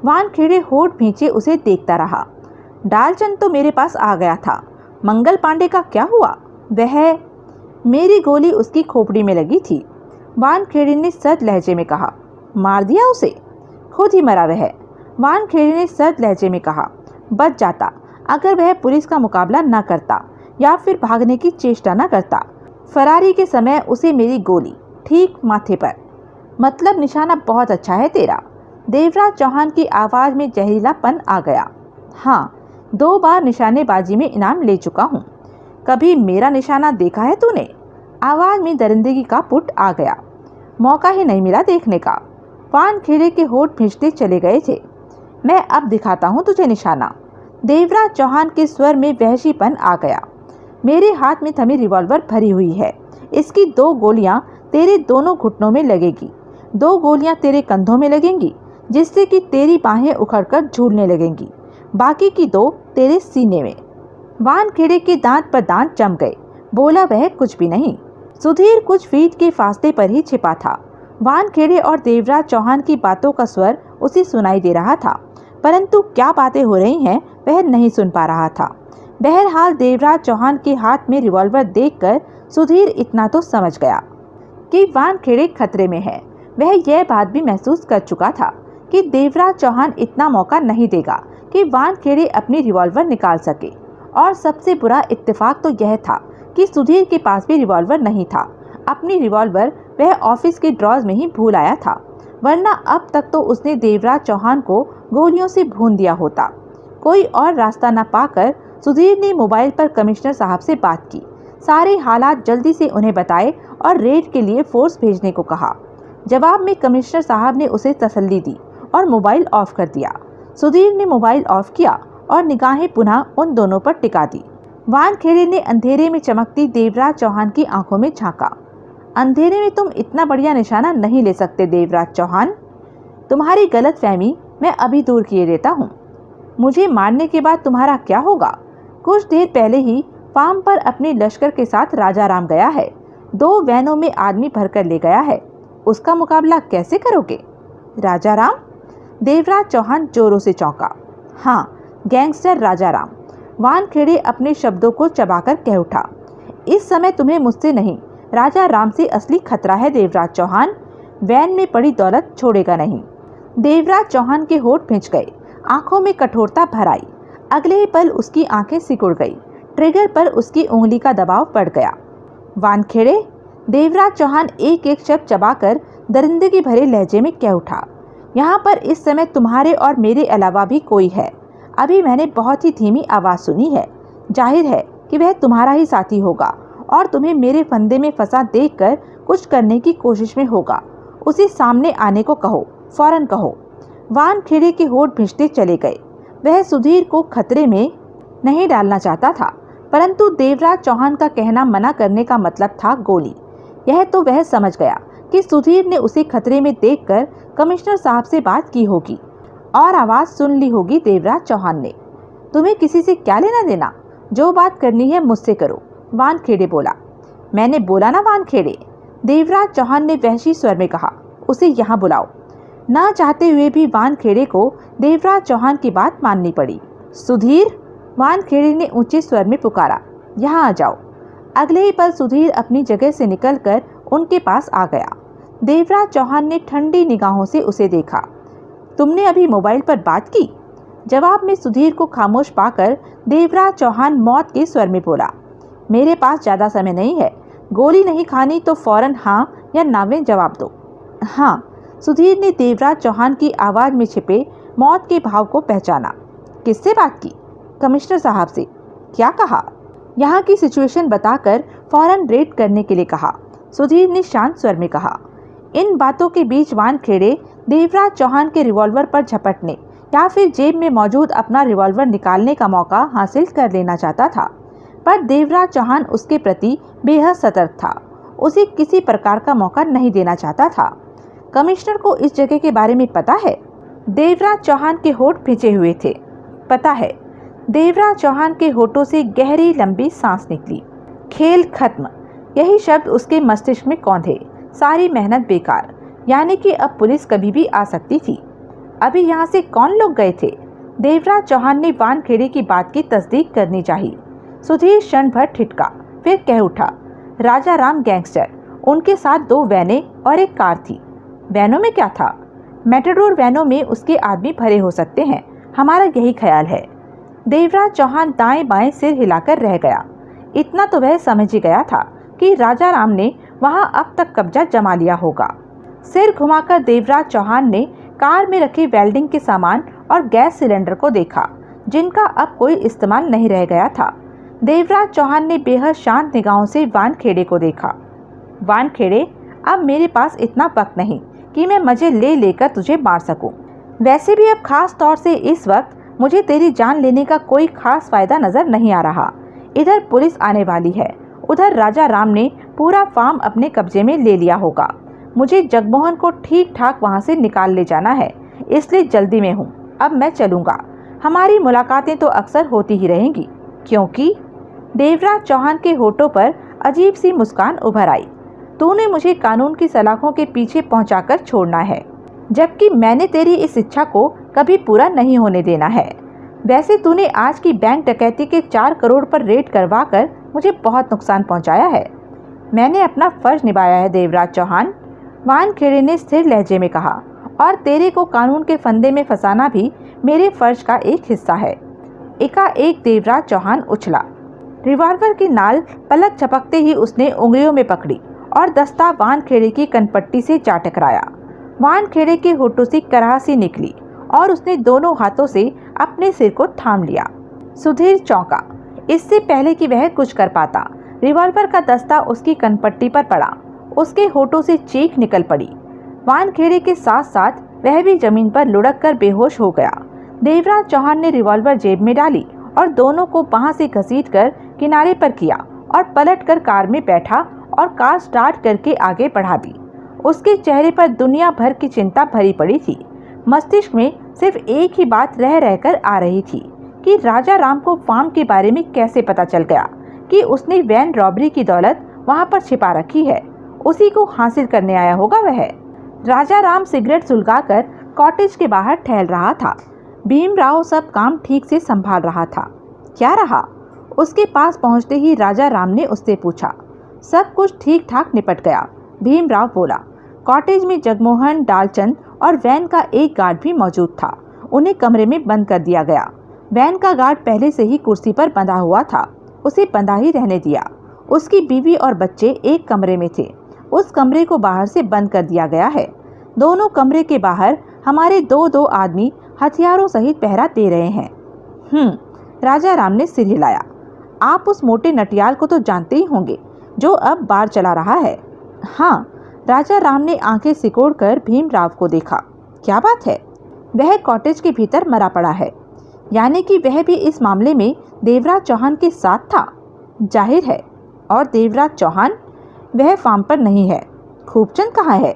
Speaker 1: वानखेड़े होठ भींचे उसे देखता रहा। डालचंद तो मेरे पास आ गया था। मंगल पांडे का क्या हुआ? वह, मेरी गोली उसकी खोपड़ी में लगी थी, वानखेड़े ने सर्द लहजे में कहा। मार दिया उसे? खुद ही मरा वह, वानखेड़े ने सर्द लहजे में कहा। बच जाता अगर वह पुलिस का मुकाबला न करता या फिर भागने की चेष्टा न करता। फरारी के समय उसे मेरी गोली ठीक माथे पर। मतलब निशाना बहुत अच्छा है तेरा। देवराज चौहान की आवाज़ में जहरीलापन आ गया। हाँ, 2 बार निशानेबाजी में इनाम ले चुका हूँ। कभी मेरा निशाना देखा है तूने? आवाज़ में दरिंदगी का पुट आ गया। मौका ही नहीं मिला देखने का। वानखेड़े के होठ भींचते चले गए थे। मैं अब दिखाता हूँ तुझे निशाना। देवराज चौहान के स्वर में वहशीपन आ गया। मेरे हाथ में थमी रिवॉल्वर भरी हुई है। इसकी 2 गोलियां तेरे दोनों घुटनों में लगेगी, 2 गोलियां तेरे कंधों में लगेंगी जिससे कि तेरी बाहें उखड़कर झूलने लगेंगी, बाकी की 2 तेरे सीने में। वानखेड़े के दांत पर दांत जम गए। बोला वह कुछ भी नहीं। सुधीर कुछ फीट के फासले पर ही छिपा था। वानखेड़े और देवराज चौहान की बातों का स्वर उसे सुनाई दे रहा था, परंतु क्या बातें हो रही हैं वह नहीं सुन पा रहा था। बहरहाल देवराज चौहान के हाथ में रिवॉल्वर देखकर सुधीर इतना तो समझ गया कि वानखेड़े खतरे में है। वह यह बात भी महसूस कर चुका था कि देवराज चौहान इतना मौका नहीं देगा कि वानखेड़े अपनी रिवॉल्वर निकाल सके। और सबसे बुरा इत्तेफाक तो यह था कि सुधीर के पास भी रिवॉल्वर नहीं था। अपनी रिवॉल्वर वह ऑफिस के ड्रॉज में ही भूल आया था, वरना अब तक तो उसने देवराज चौहान को गोलियों से भून दिया होता। कोई और रास्ता न पाकर सुधीर ने मोबाइल पर कमिश्नर साहब से बात की। सारे हालात जल्दी से उन्हें बताए और रेड के लिए फोर्स भेजने को कहा। जवाब में कमिश्नर साहब ने उसे तसल्ली दी और मोबाइल ऑफ कर दिया। सुधीर ने मोबाइल ऑफ किया और निगाहें पुनः उन दोनों पर टिका दी। वानखेड़े ने अंधेरे में चमकती देवराज चौहान की आंखों में झांका। अंधेरे में तुम इतना बढ़िया निशाना नहीं ले सकते देवराज चौहान। तुम्हारी गलतफहमी मैं अभी दूर किए देता हूँ। मुझे मारने के बाद तुम्हारा क्या होगा? कुछ देर पहले ही फार्म पर अपने लश्कर के साथ राजा राम गया है। 2 वैनों में आदमी भरकर ले गया है। उसका मुकाबला कैसे करोगे? राजा राम? देवराज चौहान जोरों से चौंका। हाँ, गैंगस्टर राजा राम। वानखेड़े अपने शब्दों को चबाकर कह उठा। इस समय तुम्हें मुझसे नहीं, राजा राम से असली खतरा है देवराज चौहान। वैन में पड़ी दौलत छोड़ेगा नहीं। देवराज चौहान के होठ भींच गए, आंखों में कठोरता भर आई। अगले ही पल उसकी आंखें सिकुड़ गई। ट्रिगर पर उसकी उंगली का दबाव पड़ गया। वानखेड़े? देवराज चौहान एक एक शब्द चबाकर दरिंदगी भरे लहजे में कह उठा। यहाँ पर इस समय तुम्हारे और मेरे अलावा भी कोई है। अभी मैंने बहुत ही धीमी आवाज़ सुनी है। जाहिर है कि वह तुम्हारा ही साथी होगा और तुम्हें मेरे फंदे में फंसा देखकर कुछ करने की कोशिश में होगा। उसे सामने आने को कहो, फौरन कहो। वानखेड़े के होठ भिंचते चले गए। वह सुधीर को खतरे में नहीं डालना चाहता था, परंतु देवराज चौहान का कहना मना करने का मतलब था गोली। यह तो वह समझ गया कि सुधीर ने उसे खतरे में देखकर कमिश्नर साहब से बात की होगी और आवाज़ सुन ली होगी देवराज चौहान ने। तुम्हें किसी से क्या लेना देना? जो बात करनी है मुझसे करो, वानखेड़े बोला। मैंने बोला ना वानखेड़े, देवराज चौहान ने वहशी स्वर में कहा। उसे यहाँ बुलाओ। ना चाहते हुए भी वानखेड़े को देवराज चौहान की बात माननी पड़ी। सुधीर? वानखेड़े ने ऊंचे स्वर में पुकारा, यहाँ आ जाओ। अगले ही पल सुधीर अपनी जगह से निकलकर उनके पास आ गया। देवराज चौहान ने ठंडी निगाहों से उसे देखा। तुमने अभी मोबाइल पर बात की? जवाब में सुधीर को खामोश पाकर देवराज चौहान मौत के स्वर में बोला, मेरे पास ज़्यादा समय नहीं है। गोली नहीं खानी तो फौरन हाँ या ना में जवाब दो। हाँ, सुधीर ने देवराज चौहान की आवाज़ में छिपे मौत के भाव को पहचाना। किससे बात की? कमिश्नर साहब से। क्या कहा? यहाँ की सिचुएशन बताकर फौरन रेड करने के लिए कहा। सुधीर ने शांत स्वर में कहा। इन बातों के बीच वानखेड़े देवराज चौहान के रिवॉल्वर पर झपटने या फिर जेब में मौजूद अपना रिवॉल्वर निकालने का मौका हासिल कर लेना चाहता था, पर देवराज चौहान उसके प्रति बेहद सतर्क था। उसे किसी प्रकार का मौका नहीं देना चाहता था। कमिश्नर को इस जगह के बारे में पता है? देवराज चौहान के होंठ खिंचे हुए थे। पता है। देवराज चौहान के होठों से गहरी लंबी सांस निकली। खेल खत्म, यही शब्द उसके मस्तिष्क में कौंधे। सारी मेहनत बेकार, यानी कि अब पुलिस कभी भी आ सकती थी। अभी यहाँ से कौन लोग गए थे? देवराज चौहान ने वानखेड़े की बात की तस्दीक करनी चाहिए। सुधीर क्षण भर ठिठका, फिर कह उठा, राजा राम गैंगस्टर, उनके साथ 2 वैनें और एक कार थी। वैनों में क्या था? मेटाडोर वैनों में उसके आदमी भरे हो सकते हैं, हमारा यही ख्याल है। देवराज चौहान दाएं बाएं सिर हिलाकर रह गया। इतना तो वह समझ ही गया था कि राजा राम ने वहां अब तक कब्जा जमा लिया होगा। सिर घुमाकर देवराज चौहान ने कार में रखे वेल्डिंग के सामान और गैस सिलेंडर को देखा, जिनका अब कोई इस्तेमाल नहीं रह गया था। देवराज चौहान ने बेहद शांत निगाहों से वानखेड़े को देखा। वानखेड़े, अब मेरे पास इतना वक्त नहीं कि मैं मजे ले लेकर तुझे मार सकूं। वैसे भी अब खास तौर से इस वक्त मुझे तेरी जान लेने का कोई खास फायदा नजर नहीं आ रहा। इधर पुलिस आने वाली है, उधर राजा राम ने पूरा फार्म अपने कब्जे में ले लिया होगा। मुझे जगमोहन को ठीक ठाक वहां से निकाल ले जाना है, इसलिए जल्दी में हूँ। अब मैं चलूँगा। हमारी मुलाकातें तो अक्सर होती ही रहेंगी, क्योंकि देवराज चौहान के होठों पर अजीब सी मुस्कान उभर आई। तूने मुझे कानून की सलाखों के पीछे पहुंचाकर छोड़ना है, जबकि मैंने तेरी इस इच्छा को कभी पूरा नहीं होने देना है। वैसे तूने आज की बैंक डकैती के 4 करोड़ पर रेड करवाकर मुझे बहुत नुकसान पहुंचाया है। मैंने अपना फर्ज निभाया है देवराज चौहान, वानखेड़े ने स्थिर लहजे में कहा, और तेरे को कानून के फंदे में फंसाना भी मेरे फर्ज का एक हिस्सा है। एकाएक देवराज चौहान उछला। रिवॉल्वर की नाल पलक झपकते ही उसने उंगलियों में पकड़ी और दस्ता वानखेड़े की कनपट्टी से जा टकराया। वानखेड़े के होठों से कराहसी निकली और उसने दोनों हाथों से अपने सिर को थाम लिया। सुधीर चौंका। इससे पहले कि वह कुछ कर पाता, रिवॉल्वर का दस्ता उसकी कनपट्टी पर पड़ा। उसके होठों से चीख निकल पड़ी। वानखेड़े के साथ साथ वह भी जमीन पर लुढ़क कर बेहोश हो गया। देवराज चौहान ने रिवॉल्वर जेब में डाली और दोनों को वहां से घसीटकर किनारे पर किया और पलटकर कार में बैठा और कार स्टार्ट करके आगे बढ़ा दी। उसके चेहरे पर दुनिया भर की चिंता भरी पड़ी थी। मस्तिष्क में सिर्फ एक ही बात रह रहकर आ रही थी कि राजा राम को फार्म के बारे में कैसे पता चल गया कि उसने वैन रॉबरी की दौलत वहां पर छिपा रखी है। उसी को हासिल करने आया होगा वह। राजा राम सिगरेट सुलगाकर कॉटेज के बाहर टहल रहा था। भीमराव सब काम ठीक से संभाल रहा था। क्या रहा? उसके पास पहुंचते ही राजा राम ने उससे पूछा। सब कुछ ठीक ठाक निपट गया, भीमराव बोला। कॉटेज में जगमोहन, डालचंद और वैन का एक गार्ड भी मौजूद था। उन्हें कमरे में बंद कर दिया गया। वैन का गार्ड पहले से ही कुर्सी पर बंधा हुआ था, उसे बंधा ही रहने दिया। उसकी बीवी और बच्चे एक कमरे में थे। उस कमरे को बाहर से बंद कर दिया गया है। दोनों कमरे के बाहर हमारे 2-2 आदमी हथियारों सहित पहरा दे रहे हैं। राजा राम ने सिर हिलाया। आप उस मोटे नटियाल को तो जानते ही होंगे जो अब बार चला रहा है। हाँ, राजा राम ने आंखें सिकोड़कर भीमराव को देखा। क्या बात है? वह कॉटेज के भीतर मरा पड़ा है। यानी कि वह भी इस मामले में देवराज चौहान के साथ था। जाहिर है। और देवराज चौहान? वह फार्म पर नहीं है। खूबचंद कहाँ है?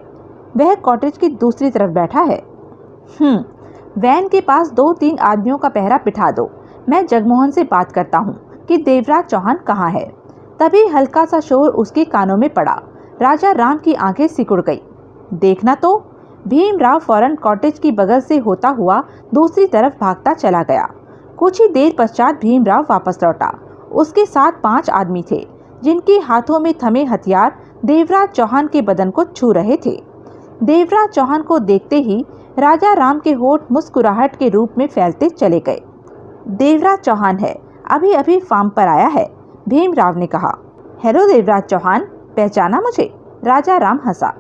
Speaker 1: वह कॉटेज की दूसरी तरफ बैठा है। वैन के पास 2-3 आदमियों का पहरा बिठा दो। मैं जगमोहन से बात करता हूँ कि देवराज चौहान कहाँ है। तभी हल्का सा शोर उसके कानों में पड़ा। राजा राम की आंखें सिकुड़ गई। देखना तो। भीमराव फौरन कॉटेज की बगल से होता हुआ दूसरी तरफ भागता चला गया। कुछ ही देर पश्चात भीमराव वापस लौटा। उसके साथ 5 आदमी थे जिनके हाथों में थमे हथियार देवराज चौहान के बदन को छू रहे थे। देवराज चौहान को देखते ही राजा राम के होठ मुस्कुराहट के रूप में फैलते चले गए। देवराज चौहान है, अभी अभी फार्म पर आया है, भीमराव ने कहा। हेलो देवराज चौहान, पहचाना मुझे? राजा राम हंसा।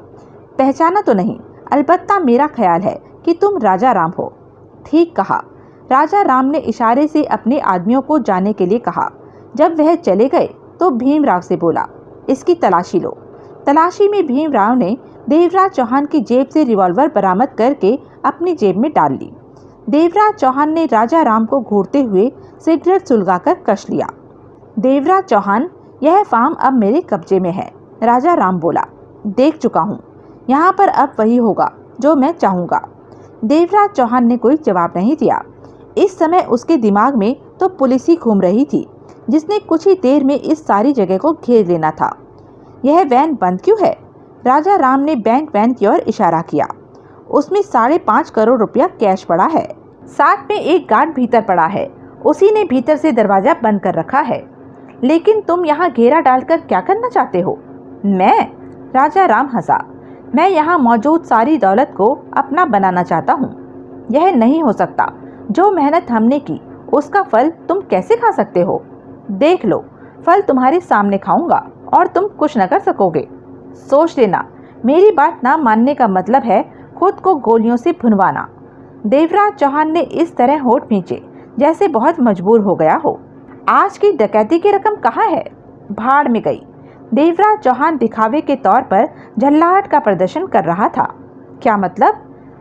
Speaker 1: पहचाना तो नहीं, अलबत्ता मेरा ख्याल है कि तुम राजा राम हो। ठीक कहा। राजा राम ने इशारे से अपने आदमियों को जाने के लिए कहा। जब वह चले गए तो भीमराव से बोला, इसकी तलाशी लो। तलाशी में भीमराव ने देवराज चौहान की जेब से रिवॉल्वर बरामद करके अपनी जेब में डाल ली। देवराज चौहान ने राजा राम को घूरते हुए सिगरेट सुलगाकर कस लिया। देवराज चौहान, यह फार्म अब मेरे कब्जे में है, राजा राम बोला। देख चुका हूँ, यहाँ पर अब वही होगा जो मैं चाहूँगा। देवराज चौहान ने कोई जवाब नहीं दिया। इस समय उसके दिमाग में तो पुलिस ही घूम रही थी, जिसने कुछ ही देर में इस सारी जगह को घेर लेना था। यह वैन बंद क्यों है? राजा राम ने बैंक वैन की ओर इशारा किया। उसमें 5.5 करोड़ रुपया कैश पड़ा है, साथ में एक गार्ड भीतर पड़ा है, उसी ने भीतर से दरवाजा बंद कर रखा है। लेकिन तुम यहाँ घेरा डालकर क्या करना चाहते हो? मैं? राजा राम हंसा। मैं यहाँ मौजूद सारी दौलत को अपना बनाना चाहता हूँ। यह नहीं हो सकता। जो मेहनत हमने की उसका फल तुम कैसे खा सकते हो? देख लो, फल तुम्हारे सामने खाऊंगा और तुम कुछ न कर सकोगे। सोच लेना, मेरी बात ना मानने का मतलब है खुद को गोलियों से भुनवाना। देवराज चौहान ने इस तरह होठ खींचे जैसे बहुत मजबूर हो गया हो। आज की डकैती की रकम कहाँ है? भाड़ में गई। देवराज चौहान दिखावे के तौर पर झल्लाहट का प्रदर्शन कर रहा था। क्या मतलब?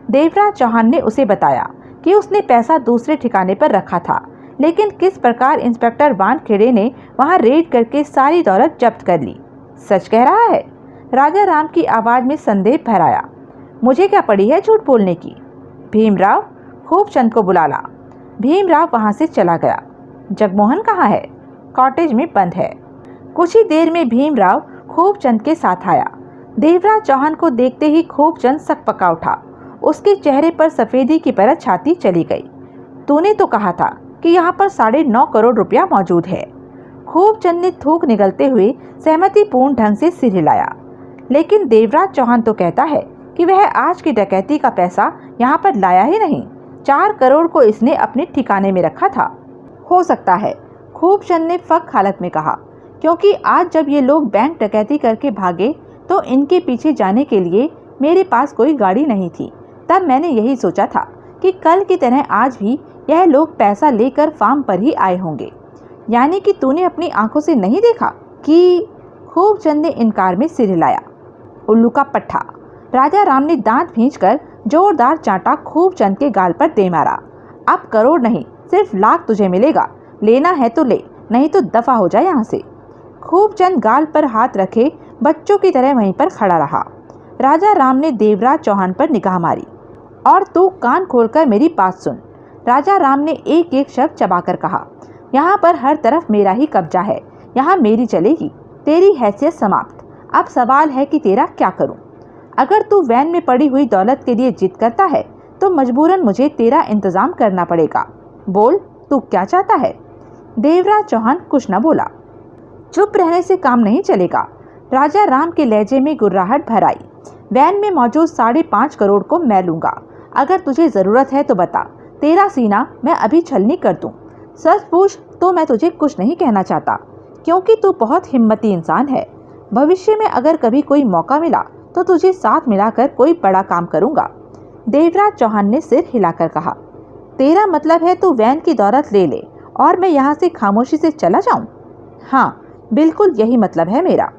Speaker 1: देवराज चौहान ने उसे बताया कि उसने पैसा दूसरे ठिकाने पर रखा था, लेकिन किस प्रकार इंस्पेक्टर वानखेड़े ने वहां रेड करके सारी दौलत जब्त कर ली। सच कह रहा है? राजा राम की आवाज में संदेह भर आया। मुझे क्या पड़ी है झूठ बोलने की? भीमराव, खूबचंद को बुला ला। भीमराव वहां से चला गया। जगमोहन कहाँ है? कॉटेज में बंद है। कुछ ही देर में भीमराव खूबचंद के साथ आया। देवराज चौहान को देखते ही खूबचंद सकपका उठा। उसके चेहरे पर सफेदी की परत छाती चली गई। तूने तो कहा था कि यहाँ पर 9.5 करोड़ रुपया मौजूद है। खूबचंद ने थूक निगलते हुए सहमतिपूर्ण ढंग से सिर हिलाया। लेकिन देवराज चौहान तो कहता है कि वह आज की डकैती का पैसा यहाँ पर लाया ही नहीं। 4 करोड़ को इसने अपने ठिकाने में रखा था। हो सकता है, खूबचंद ने फक हालत में कहा, क्योंकि आज जब ये लोग बैंक डकैती करके भागे तो इनके पीछे जाने के लिए मेरे पास कोई गाड़ी नहीं थी। तब मैंने यही सोचा था कि कल की तरह आज भी यह लोग पैसा लेकर फार्म पर ही आए होंगे। यानी कि तूने अपनी आंखों से नहीं देखा कि? खूबचंद ने इनकार में सिर हिलाया। उल्लू का पट्ठा। राजा राम ने दांत भींचकर जोरदार चांटा खूबचंद के गाल पर दे मारा। अब करोड़ नहीं, सिर्फ लाख तुझे मिलेगा। लेना है तो ले, नहीं तो दफा हो जाए यहाँ से। खूबचंद गाल पर हाथ रखे बच्चों की तरह वहीं पर खड़ा रहा। राजा राम ने देवराज चौहान पर निगाह मारी। और तू कान खोलकर मेरी बात सुन। राजा राम ने एक एक शब्द चबाकर कहा। यहाँ पर हर तरफ मेरा ही कब्जा है, यहाँ मेरी चलेगी, तेरी हैसियत समाप्त। अब सवाल है कि तेरा क्या करूं? अगर तू वैन में पड़ी हुई दौलत के लिए जिद करता है तो मजबूरन मुझे तेरा इंतजाम करना पड़ेगा। बोल, तू क्या चाहता है? देवराज चौहान कुछ न बोला। चुप रहने से काम नहीं चलेगा। राजा राम के लहजे में गुर्राहट भर आई। वैन में मौजूद 5.5 करोड़ को मैं लूंगा। अगर तुझे जरूरत है तो बता, तेरा सीना मैं अभी छलनी कर दूं। सच पूछ तो मैं तुझे कुछ नहीं कहना चाहता, क्योंकि तू बहुत हिम्मती इंसान है। भविष्य में अगर कभी कोई मौका मिला तो तुझे साथ मिलाकर कोई बड़ा काम करूंगा। देवराज चौहान ने सिर हिलाकर कहा। तेरा मतलब है तू वैन की दौलत ले ले और मैं यहाँ से खामोशी से चला जाऊं? हाँ, बिल्कुल यही मतलब है मेरा।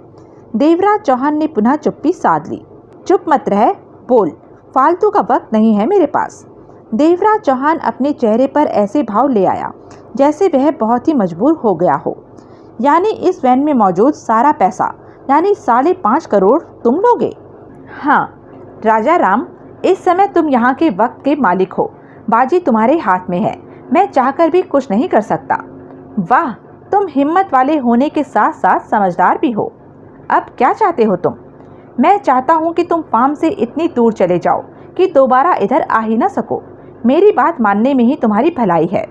Speaker 1: देवराज चौहान ने पुनः चुप्पी साध ली। चुप मत रह, बोल, फालतू का वक्त नहीं है मेरे पास। देवराज चौहान अपने चेहरे पर ऐसे भाव ले आया जैसे वह बहुत ही मजबूर हो गया हो। यानी इस वैन में मौजूद सारा पैसा, यानी 5.5 करोड़ तुम लोगे? हाँ राजा राम, इस समय तुम यहाँ के वक्त के मालिक हो। बाजी तुम्हारे हाथ में है, मैं चाहकर भी कुछ नहीं कर सकता। वाह, तुम हिम्मत वाले होने के साथ साथ समझदार भी हो। अब क्या चाहते हो तुम? मैं चाहता हूँ कि तुम फार्म से इतनी दूर चले जाओ कि दोबारा इधर आ ही ना सको। मेरी बात मानने में ही तुम्हारी भलाई है।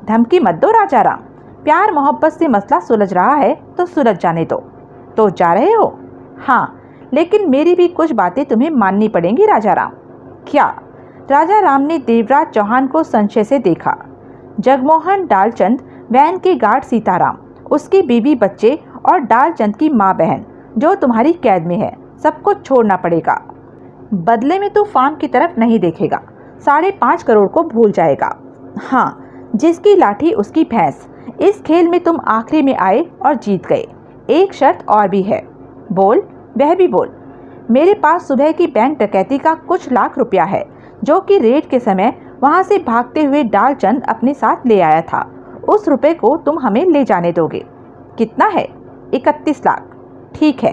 Speaker 1: धमकी मत दो राजा राम, प्यार मोहब्बत से मसला सुलझ रहा है तो सुलझ जाने दो। तो जा रहे हो? हाँ, लेकिन मेरी भी कुछ बातें तुम्हें माननी पड़ेंगी राजा राम। क्या? राजा राम ने देवराज चौहान को संशय से देखा। जगमोहन, डालचंद, वैन के गार्ड सीताराम, उसकी बीवी बच्चे और डालचंद की माँ बहन जो तुम्हारी कैद में है, सबको छोड़ना पड़ेगा। बदले में तू फार्म की तरफ नहीं देखेगा, 5.5 करोड़ को भूल जाएगा। हाँ, जिसकी लाठी उसकी भैंस। इस खेल में तुम आखिरी में आए और जीत गए। एक शर्त और भी है। बोल। वह भी बोल। मेरे पास सुबह की बैंक डकैती का कुछ लाख रुपया है जो कि रेड के समय वहां से भागते हुए डालचंद अपने साथ ले आया था। उस रुपए को तुम हमें ले जाने दोगे। कितना है? 31 लाख। ठीक है,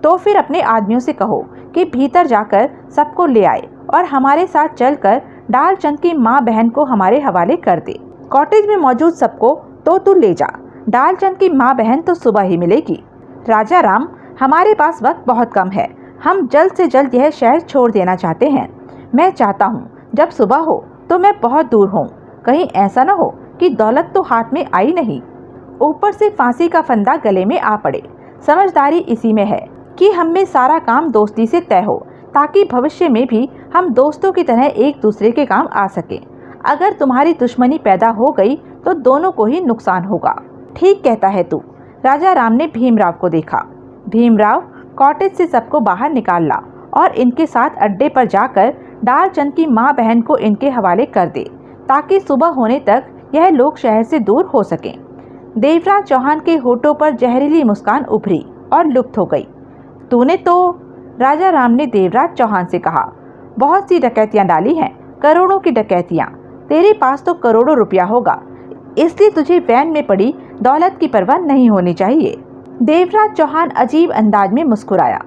Speaker 1: तो फिर अपने आदमियों से कहो कि भीतर जाकर सबको ले आए और हमारे साथ चलकर डालचंद की माँ बहन को हमारे हवाले कर दे। कॉटेज में मौजूद सबको तो तू ले जा, डालचंद की माँ बहन तो सुबह ही मिलेगी। राजा राम, हमारे पास वक्त बहुत कम है, हम जल्द से जल्द यह शहर छोड़ देना चाहते हैं। मैं चाहता हूँ जब सुबह हो तो मैं बहुत दूर हूँ, कहीं ऐसा न हो कि दौलत तो हाथ में आई नहीं, ऊपर से फांसी का फंदा गले में आ पड़े। समझदारी इसी में है कि हम में सारा काम दोस्ती से तय हो, ताकि भविष्य में भी हम दोस्तों की तरह एक दूसरे के काम आ सके। अगर तुम्हारी दुश्मनी पैदा हो गई तो दोनों को ही नुकसान होगा। ठीक कहता है तू। राजा राम ने भीमराव को देखा। भीमराव, कॉटेज से सबको बाहर निकाल ला और इनके साथ अड्डे पर जाकर डालचंद की माँ बहन को इनके हवाले कर दे, ताकि सुबह होने तक यह लोग शहर से दूर हो सकें। देवराज चौहान के होठों पर जहरीली मुस्कान उभरी और लुप्त हो गई। तूने तो, राजा राम ने देवराज चौहान से कहा, बहुत सी डकैतियां डाली हैं, करोड़ों की डकैतियां। तेरे पास तो करोड़ों रुपया होगा, इसलिए तुझे वैन में पड़ी दौलत की परवाह नहीं होनी चाहिए। देवराज चौहान अजीब अंदाज में मुस्कुराया।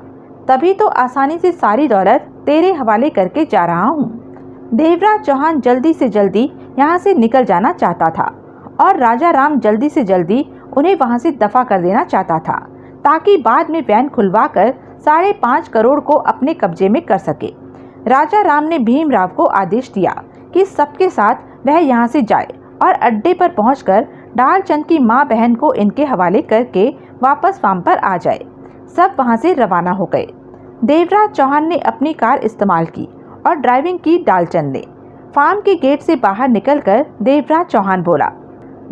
Speaker 1: तभी तो आसानी से सारी दौलत तेरे हवाले करके जा रहा हूँ। देवराज चौहान जल्दी से जल्दी यहाँ से निकल जाना चाहता था और राजा राम जल्दी से जल्दी उन्हें वहाँ से दफा कर देना चाहता था, ताकि बाद में वैन खुलवाकर 5.5 करोड़ को अपने कब्जे में कर सके। राजा राम ने भीमराव को आदेश दिया कि सबके साथ वह यहाँ से जाए और अड्डे पर पहुंचकर डालचंद की माँ बहन को इनके हवाले करके वापस फार्म पर आ जाए। सब वहां से रवाना हो गए। देवराज चौहान ने अपनी कार इस्तेमाल की और ड्राइविंग की डालचंद ने। फार्म के गेट से बाहर निकलकर देवराज चौहान बोला,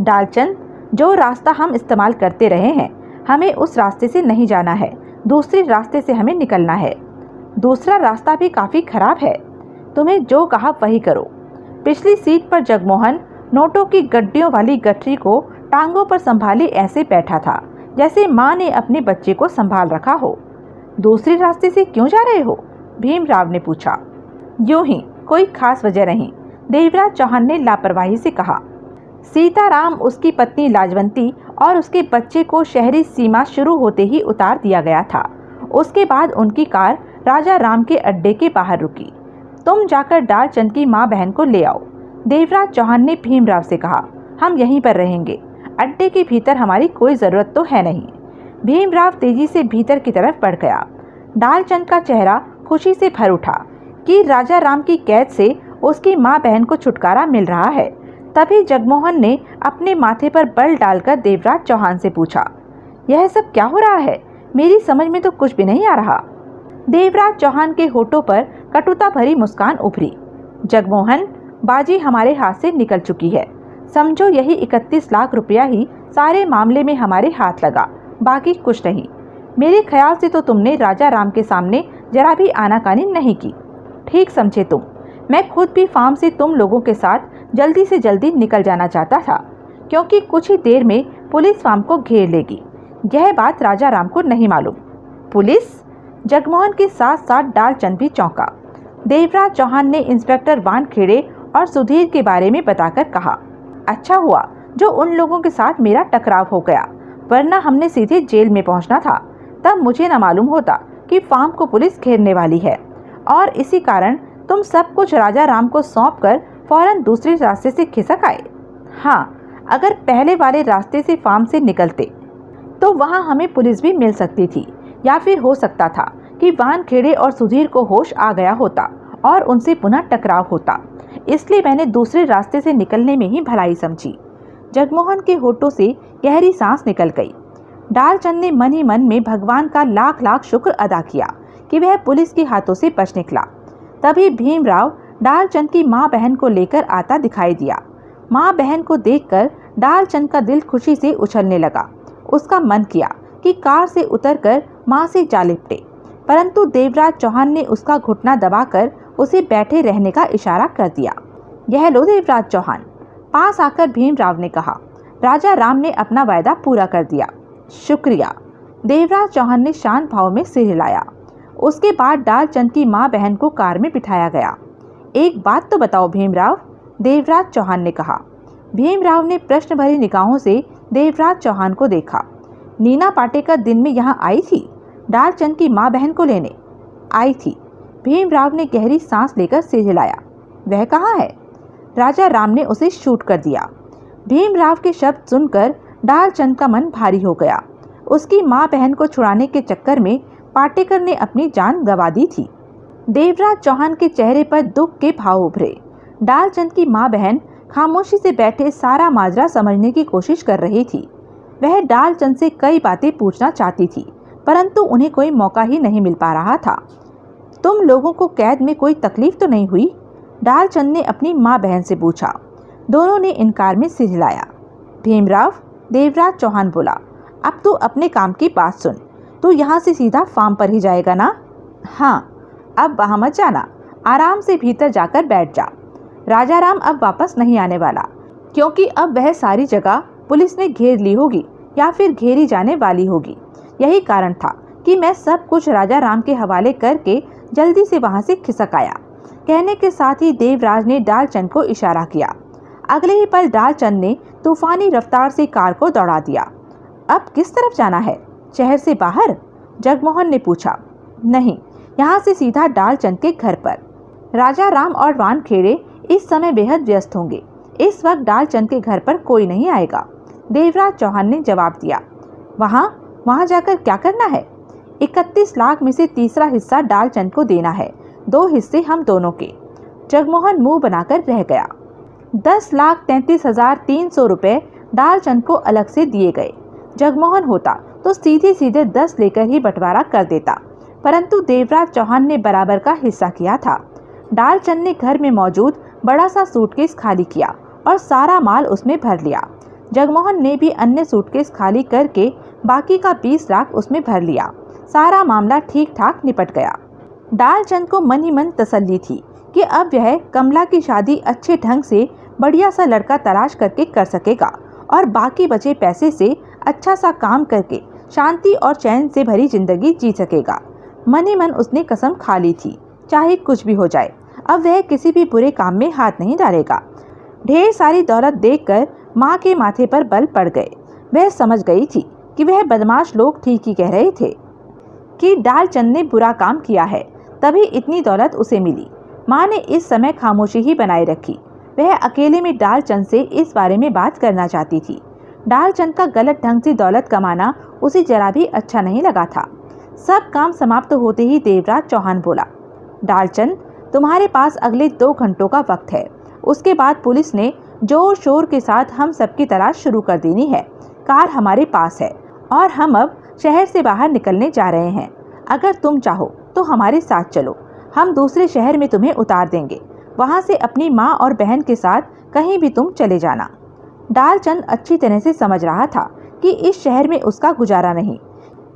Speaker 1: डालचंद, जो रास्ता हम इस्तेमाल करते रहे हैं, हमें उस रास्ते से नहीं जाना है, दूसरे रास्ते से हमें निकलना है। दूसरा रास्ता भी काफ़ी खराब है, तुम्हें जो कहा वही करो। पिछली सीट पर जगमोहन नोटों की गड्डियों वाली गठरी को टांगों पर संभाले ऐसे बैठा था जैसे माँ ने अपने बच्चे को संभाल रखा हो। दूसरे रास्ते से क्यों जा रहे हो? भीमराव ने पूछा। यूं ही, कोई खास वजह नहीं, देवराज चौहान ने लापरवाही से कहा। सीताराम, उसकी पत्नी लाजवंती और उसके बच्चे को शहरी सीमा शुरू होते ही उतार दिया गया था। उसके बाद उनकी कार राजा राम के अड्डे के बाहर रुकी। तुम जाकर डालचंद की माँ बहन को ले आओ। देवराज चौहान ने भीमराव से कहा, हम यहीं पर रहेंगे, अड्डे के भीतर हमारी कोई ज़रूरत तो है नहीं। भीमराव तेजी से भीतर की तरफ बढ़ गया। डालचंद का चेहरा खुशी से भर उठा कि राजा राम की कैद से उसकी माँ बहन को छुटकारा मिल रहा है। तभी जगमोहन ने अपने माथे पर बल डालकर देवराज चौहान से पूछा, यह सब क्या हो रहा है? मेरी समझ में तो कुछ भी नहीं आ रहा। देवराज चौहान के होठों पर कटुता भरी मुस्कान उभरी। जगमोहन, बाजी हमारे हाथ से निकल चुकी है। समझो यही 31 लाख रुपया ही सारे मामले में हमारे हाथ लगा, बाकी कुछ नहीं। मेरे ख्याल से तो तुमने राजा राम के सामने जरा भी आनाकानी नहीं की। ठीक समझे तुम। मैं खुद भी फार्म से तुम लोगों के साथ जल्दी से जल्दी निकल जाना चाहता था, क्योंकि कुछ ही देर में पुलिस फार्म को घेर लेगी। यह बात राजा राम को नहीं मालूम। पुलिस? जगमोहन के साथ साथ डालचंद भी चौंका। देवराज चौहान ने इंस्पेक्टर वानखेड़े और सुधीर के बारे में बताकर कहा, अच्छा हुआ जो उन लोगों के साथ मेरा टकराव हो गया, वरना हमने सीधे जेल में पहुंचना था। तब मुझे न मालूम होता कि फार्म को पुलिस घेरने वाली है, और इसी कारण तुम सब कुछ राजा राम को सौंपकर फौरन दूसरे रास्ते से खिसक आए। हाँ, अगर पहले वाले रास्ते से फार्म से निकलते तो वहाँ हमें पुलिस भी मिल सकती थी, या फिर हो सकता था कि वानखेड़े और सुधीर को होश आ गया होता और उनसे पुनः टकराव होता। इसलिए मैंने दूसरे रास्ते से निकलने में ही भलाई समझी। जगमोहन के होठों से गहरी सांस निकल गई। डालचंद ने मन ही मन में भगवान का लाख लाख शुक्र अदा किया कि वह पुलिस के हाथों से बच निकला। तभी भीमराव डालचंद की माँ बहन को लेकर आता दिखाई दिया। माँ बहन को देखकर डालचंद का दिल खुशी से उछलने लगा। उसका मन किया कि कार से उतरकर माँ से जा लिपटे, परंतु देवराज चौहान ने उसका घुटना दबाकर उसे बैठे रहने का इशारा कर दिया। यह लो देवराज चौहान। पास आकर भीमराव ने कहा। राजा राम ने अपना वायदा पूरा कर दिया। शुक्रिया। देवराज चौहान ने शांत भाव में सिर हिलाया। उसके बाद डालचंद की माँ बहन को कार में बिठाया गया। एक बात तो बताओ भीमराव, देवराज चौहान ने कहा। भीमराव ने प्रश्न भरी निगाहों से देवराज चौहान को देखा। नीना पाटेकर दिन में यहाँ आई थी? डालचंद की माँ बहन को लेने आई थी। भीमराव ने गहरी सांस लेकर सिर हिलाया। वह कहाँ है? राजा राम ने उसे शूट कर दिया। भीमराव के शब्द सुनकर डालचंद का मन भारी हो गया। उसकी माँ बहन को छुड़ाने के चक्कर में पाटेकर ने अपनी जान गंवा दी थी। देवराज चौहान के चेहरे पर दुख के भाव उभरे। डालचंद की माँ बहन खामोशी से बैठे सारा माजरा समझने की कोशिश कर रही थी। वह डालचंद से कई बातें पूछना चाहती थी, परंतु उन्हें कोई मौका ही नहीं मिल पा रहा था। तुम लोगों को कैद में कोई तकलीफ तो नहीं हुई? डालचंद ने अपनी माँ बहन से पूछा। दोनों ने इनकार में सिर हिलाया। भीमराव, देवराज चौहान बोला, अब तू अपने काम की बात सुन। तू यहाँ से सीधा फार्म पर ही जाएगा ना? हाँ, अब वहाँ मत जाना, आराम से भीतर जाकर बैठ जा। राजा राम अब वापस नहीं आने वाला, क्योंकि अब वह सारी जगह पुलिस ने घेर ली होगी या फिर घेरी जाने वाली होगी। यही कारण था कि मैं सब कुछ राजा राम के हवाले करके जल्दी से वहाँ से खिसक आया। कहने के साथ ही देवराज ने डालचंद को इशारा किया। अगले ही पल डालचंद ने तूफानी रफ्तार से कार को दौड़ा दिया। अब किस तरफ जाना है? शहर से बाहर? जगमोहन ने पूछा। नहीं, यहाँ से सीधा डालचंद के घर पर। राजा राम और वानखेड़े इस समय बेहद व्यस्त होंगे। इस वक्त डालचंद के घर पर कोई नहीं आएगा, देवराज चौहान ने जवाब दिया। वहाँ जाकर क्या करना है? 31 लाख में से तीसरा हिस्सा डालचंद को देना है, 2 हिस्से हम दोनों के। जगमोहन मुंह बनाकर रह गया। 10,33,300 रुपए डालचंद को अलग से दिए गए। जगमोहन होता तो सीधे सीधे 10 लेकर ही बंटवारा कर देता, परंतु देवराज चौहान ने बराबर का हिस्सा किया था। डालचंद ने घर में मौजूद बड़ा सा सूटकेस खाली किया और सारा माल उसमें भर लिया। जगमोहन ने भी अन्य सूटकेस खाली करके बाकी का 20 लाख उसमें भर लिया। सारा मामला ठीक ठाक निपट गया। डालचंद को मन ही मन तसल्ली थी कि अब वह कमला की शादी अच्छे ढंग से बढ़िया सा लड़का तलाश करके कर सकेगा और बाकी बचे पैसे से अच्छा सा काम करके शांति और चैन से भरी जिंदगी जी सकेगा। मन ही मन उसने कसम खा ली थी, चाहे कुछ भी हो जाए, अब वह किसी भी बुरे काम में हाथ नहीं डालेगा। ढेर सारी दौलत देखकर माँ के माथे पर बल पड़ गए। वह समझ गई थी कि वह बदमाश लोग ठीक ही कह रहे थे कि डालचंद ने बुरा काम किया है, तभी इतनी दौलत उसे मिली। माँ ने इस समय खामोशी ही बनाए रखी। वह अकेले में डालचंद से इस बारे में बात करना चाहती थी। डालचंद का गलत ढंग से दौलत कमाना उसे जरा भी अच्छा नहीं लगा था। सब काम समाप्त होते ही देवराज चौहान बोला, डालचंद, तुम्हारे पास अगले 2 घंटों का वक्त है। उसके बाद पुलिस ने जोर शोर के साथ हम सबकी तलाश शुरू कर देनी है। कार हमारे पास है और हम अब शहर से बाहर निकलने जा रहे हैं। अगर तुम चाहो तो हमारे साथ चलो, हम दूसरे शहर में तुम्हें उतार देंगे। वहाँ से अपनी माँ और बहन के साथ कहीं भी तुम चले जाना। डालचंद अच्छी तरह से समझ रहा था कि इस शहर में उसका गुजारा नहीं।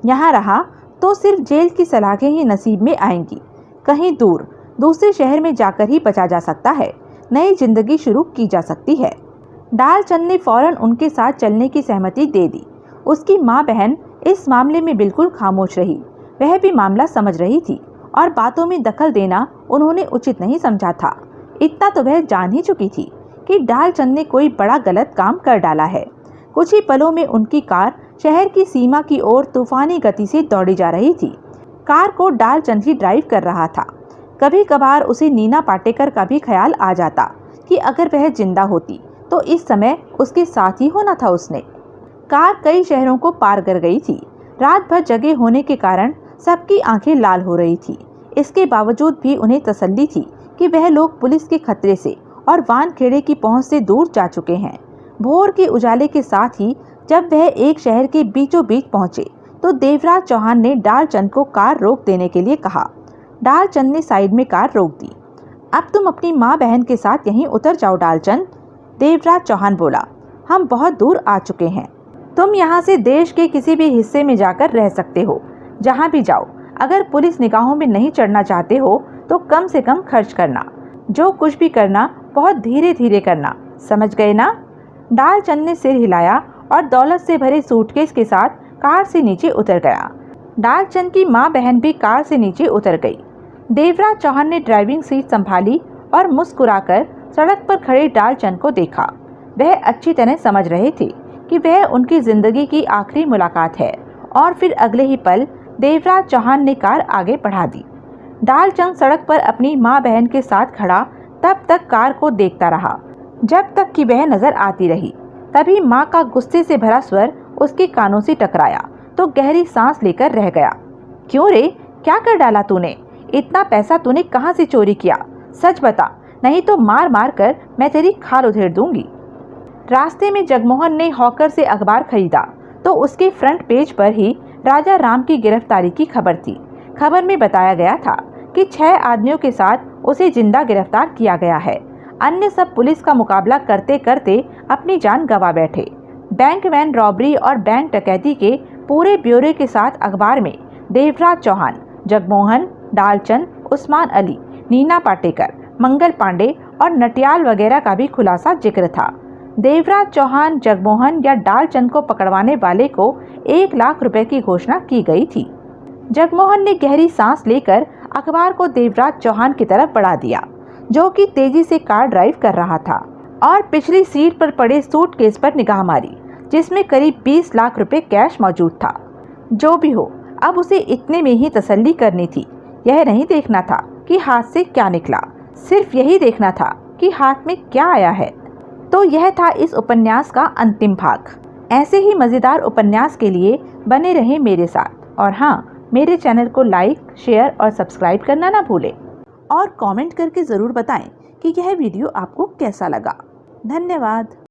Speaker 1: यहाँ रहा तो सिर्फ जेल की सलाखें ही नसीब में आएंगी। कहीं दूर दूसरे शहर में जाकर ही बचा जा सकता है, नई जिंदगी शुरू की जा सकती है। डालचंद ने फौरन उनके साथ चलने की सहमति दे दी। उसकी माँ बहन इस मामले में बिल्कुल खामोश रही। वह भी मामला समझ रही थी और बातों में दखल देना उन्होंने उचित नहीं समझा था। इतना तो वह जान ही चुकी थी कि डालचंद ने कोई बड़ा गलत काम कर डाला है। कुछ ही पलों में उनकी कार शहर की सीमा की ओर तूफानी गति से दौड़ी जा रही थी। कार को डालचंद ही ड्राइव कर रहा था। कभी कभार उसे नीना पाटेकर का भी ख्याल आ जाता कि अगर वह जिंदा होती तो इस समय उसके साथ ही होना था उसने। कार कई शहरों को पार कर गई थी। रात भर जगे होने के कारण सबकी आंखें लाल हो रही थी। इसके बावजूद भी उन्हें तसल्ली थी कि वह लोग पुलिस के खतरे से और वानखेड़े की पहुंच से दूर जा चुके हैं। भोर के उजाले के साथ ही जब वह एक शहर के बीचों बीच पहुंचे तो देवराज चौहान ने डालचंद को कार रोक देने के लिए कहा। डालचंद ने साइड में कार रोक दी। अब तुम अपनी माँ बहन के साथ यहीं उतर जाओ डालचंद, देवराज चौहान बोला। हम बहुत दूर आ चुके हैं। तुम यहाँ से देश के किसी भी हिस्से में जाकर रह सकते हो, जहाँ भी जाओ। अगर पुलिस निगाहों में नहीं चढ़ना चाहते हो तो कम से कम खर्च करना। जो कुछ भी करना बहुत धीरे धीरे करना, समझ गए ना? डालचंद ने सिर हिलाया और दौलत से भरे सूटकेस के साथ कार से नीचे उतर गया। डालचंद की माँ बहन भी कार से नीचे उतर गई। देवराज चौहान ने ड्राइविंग सीट संभाली और मुस्कुराकर सड़क पर खड़े डालचंद को देखा। वह अच्छी तरह समझ रहे थे कि वह उनकी जिंदगी की आखिरी मुलाकात है और फिर अगले ही पल देवराज चौहान ने कार आगे बढ़ा दी। डालचंद सड़क पर अपनी माँ बहन के साथ खड़ा तब तक कार को देखता रहा जब तक कि वह नजर आती रही। तभी माँ का गुस्से से भरा स्वर उसके कानों से टकराया तो गहरी सांस लेकर रह गया। क्यों रे, क्या कर डाला तूने? इतना पैसा तूने कहाँ से चोरी किया? सच बता, नहीं तो मार मार कर मैं तेरी खाल उधेड़ दूंगी। रास्ते में जगमोहन ने हॉकर से अखबार खरीदा तो उसके फ्रंट पेज पर ही राजा राम की गिरफ्तारी की खबर थी। खबर में बताया गया था कि 6 आदमियों के साथ उसे जिंदा गिरफ्तार किया गया है। अन्य सब पुलिस का मुकाबला करते करते अपनी जान गंवा बैठे। बैंक वैन रॉबरी और बैंक डकैती के पूरे ब्यौरे के साथ अखबार में देवराज चौहान, जगमोहन, डालचंद, उस्मान अली, नीना पाटेकर, मंगल पांडे और नटियाल वगैरह का भी खुलासा जिक्र था। देवराज चौहान, जगमोहन या डालचंद को पकड़वाने वाले को 1 लाख रुपए की घोषणा की गई थी। जगमोहन ने गहरी सांस लेकर अखबार को देवराज चौहान की तरफ बढ़ा दिया, जो कि तेजी से कार ड्राइव कर रहा था, और पिछली सीट पर पड़े सूटकेस पर निगाह मारी जिसमें करीब 20 लाख रुपए कैश मौजूद था। जो भी हो, अब उसे इतने में ही तसल्ली करनी थी। यह नहीं देखना था कि हाथ से क्या निकला, सिर्फ यही देखना था कि हाथ में क्या आया है। तो यह था इस उपन्यास का अंतिम भाग। ऐसे ही मज़ेदार उपन्यास के लिए बने रहें मेरे साथ, और हाँ, मेरे चैनल को लाइक, शेयर और सब्सक्राइब करना ना भूलें, और कमेंट करके ज़रूर बताएं कि यह वीडियो आपको कैसा लगा। धन्यवाद।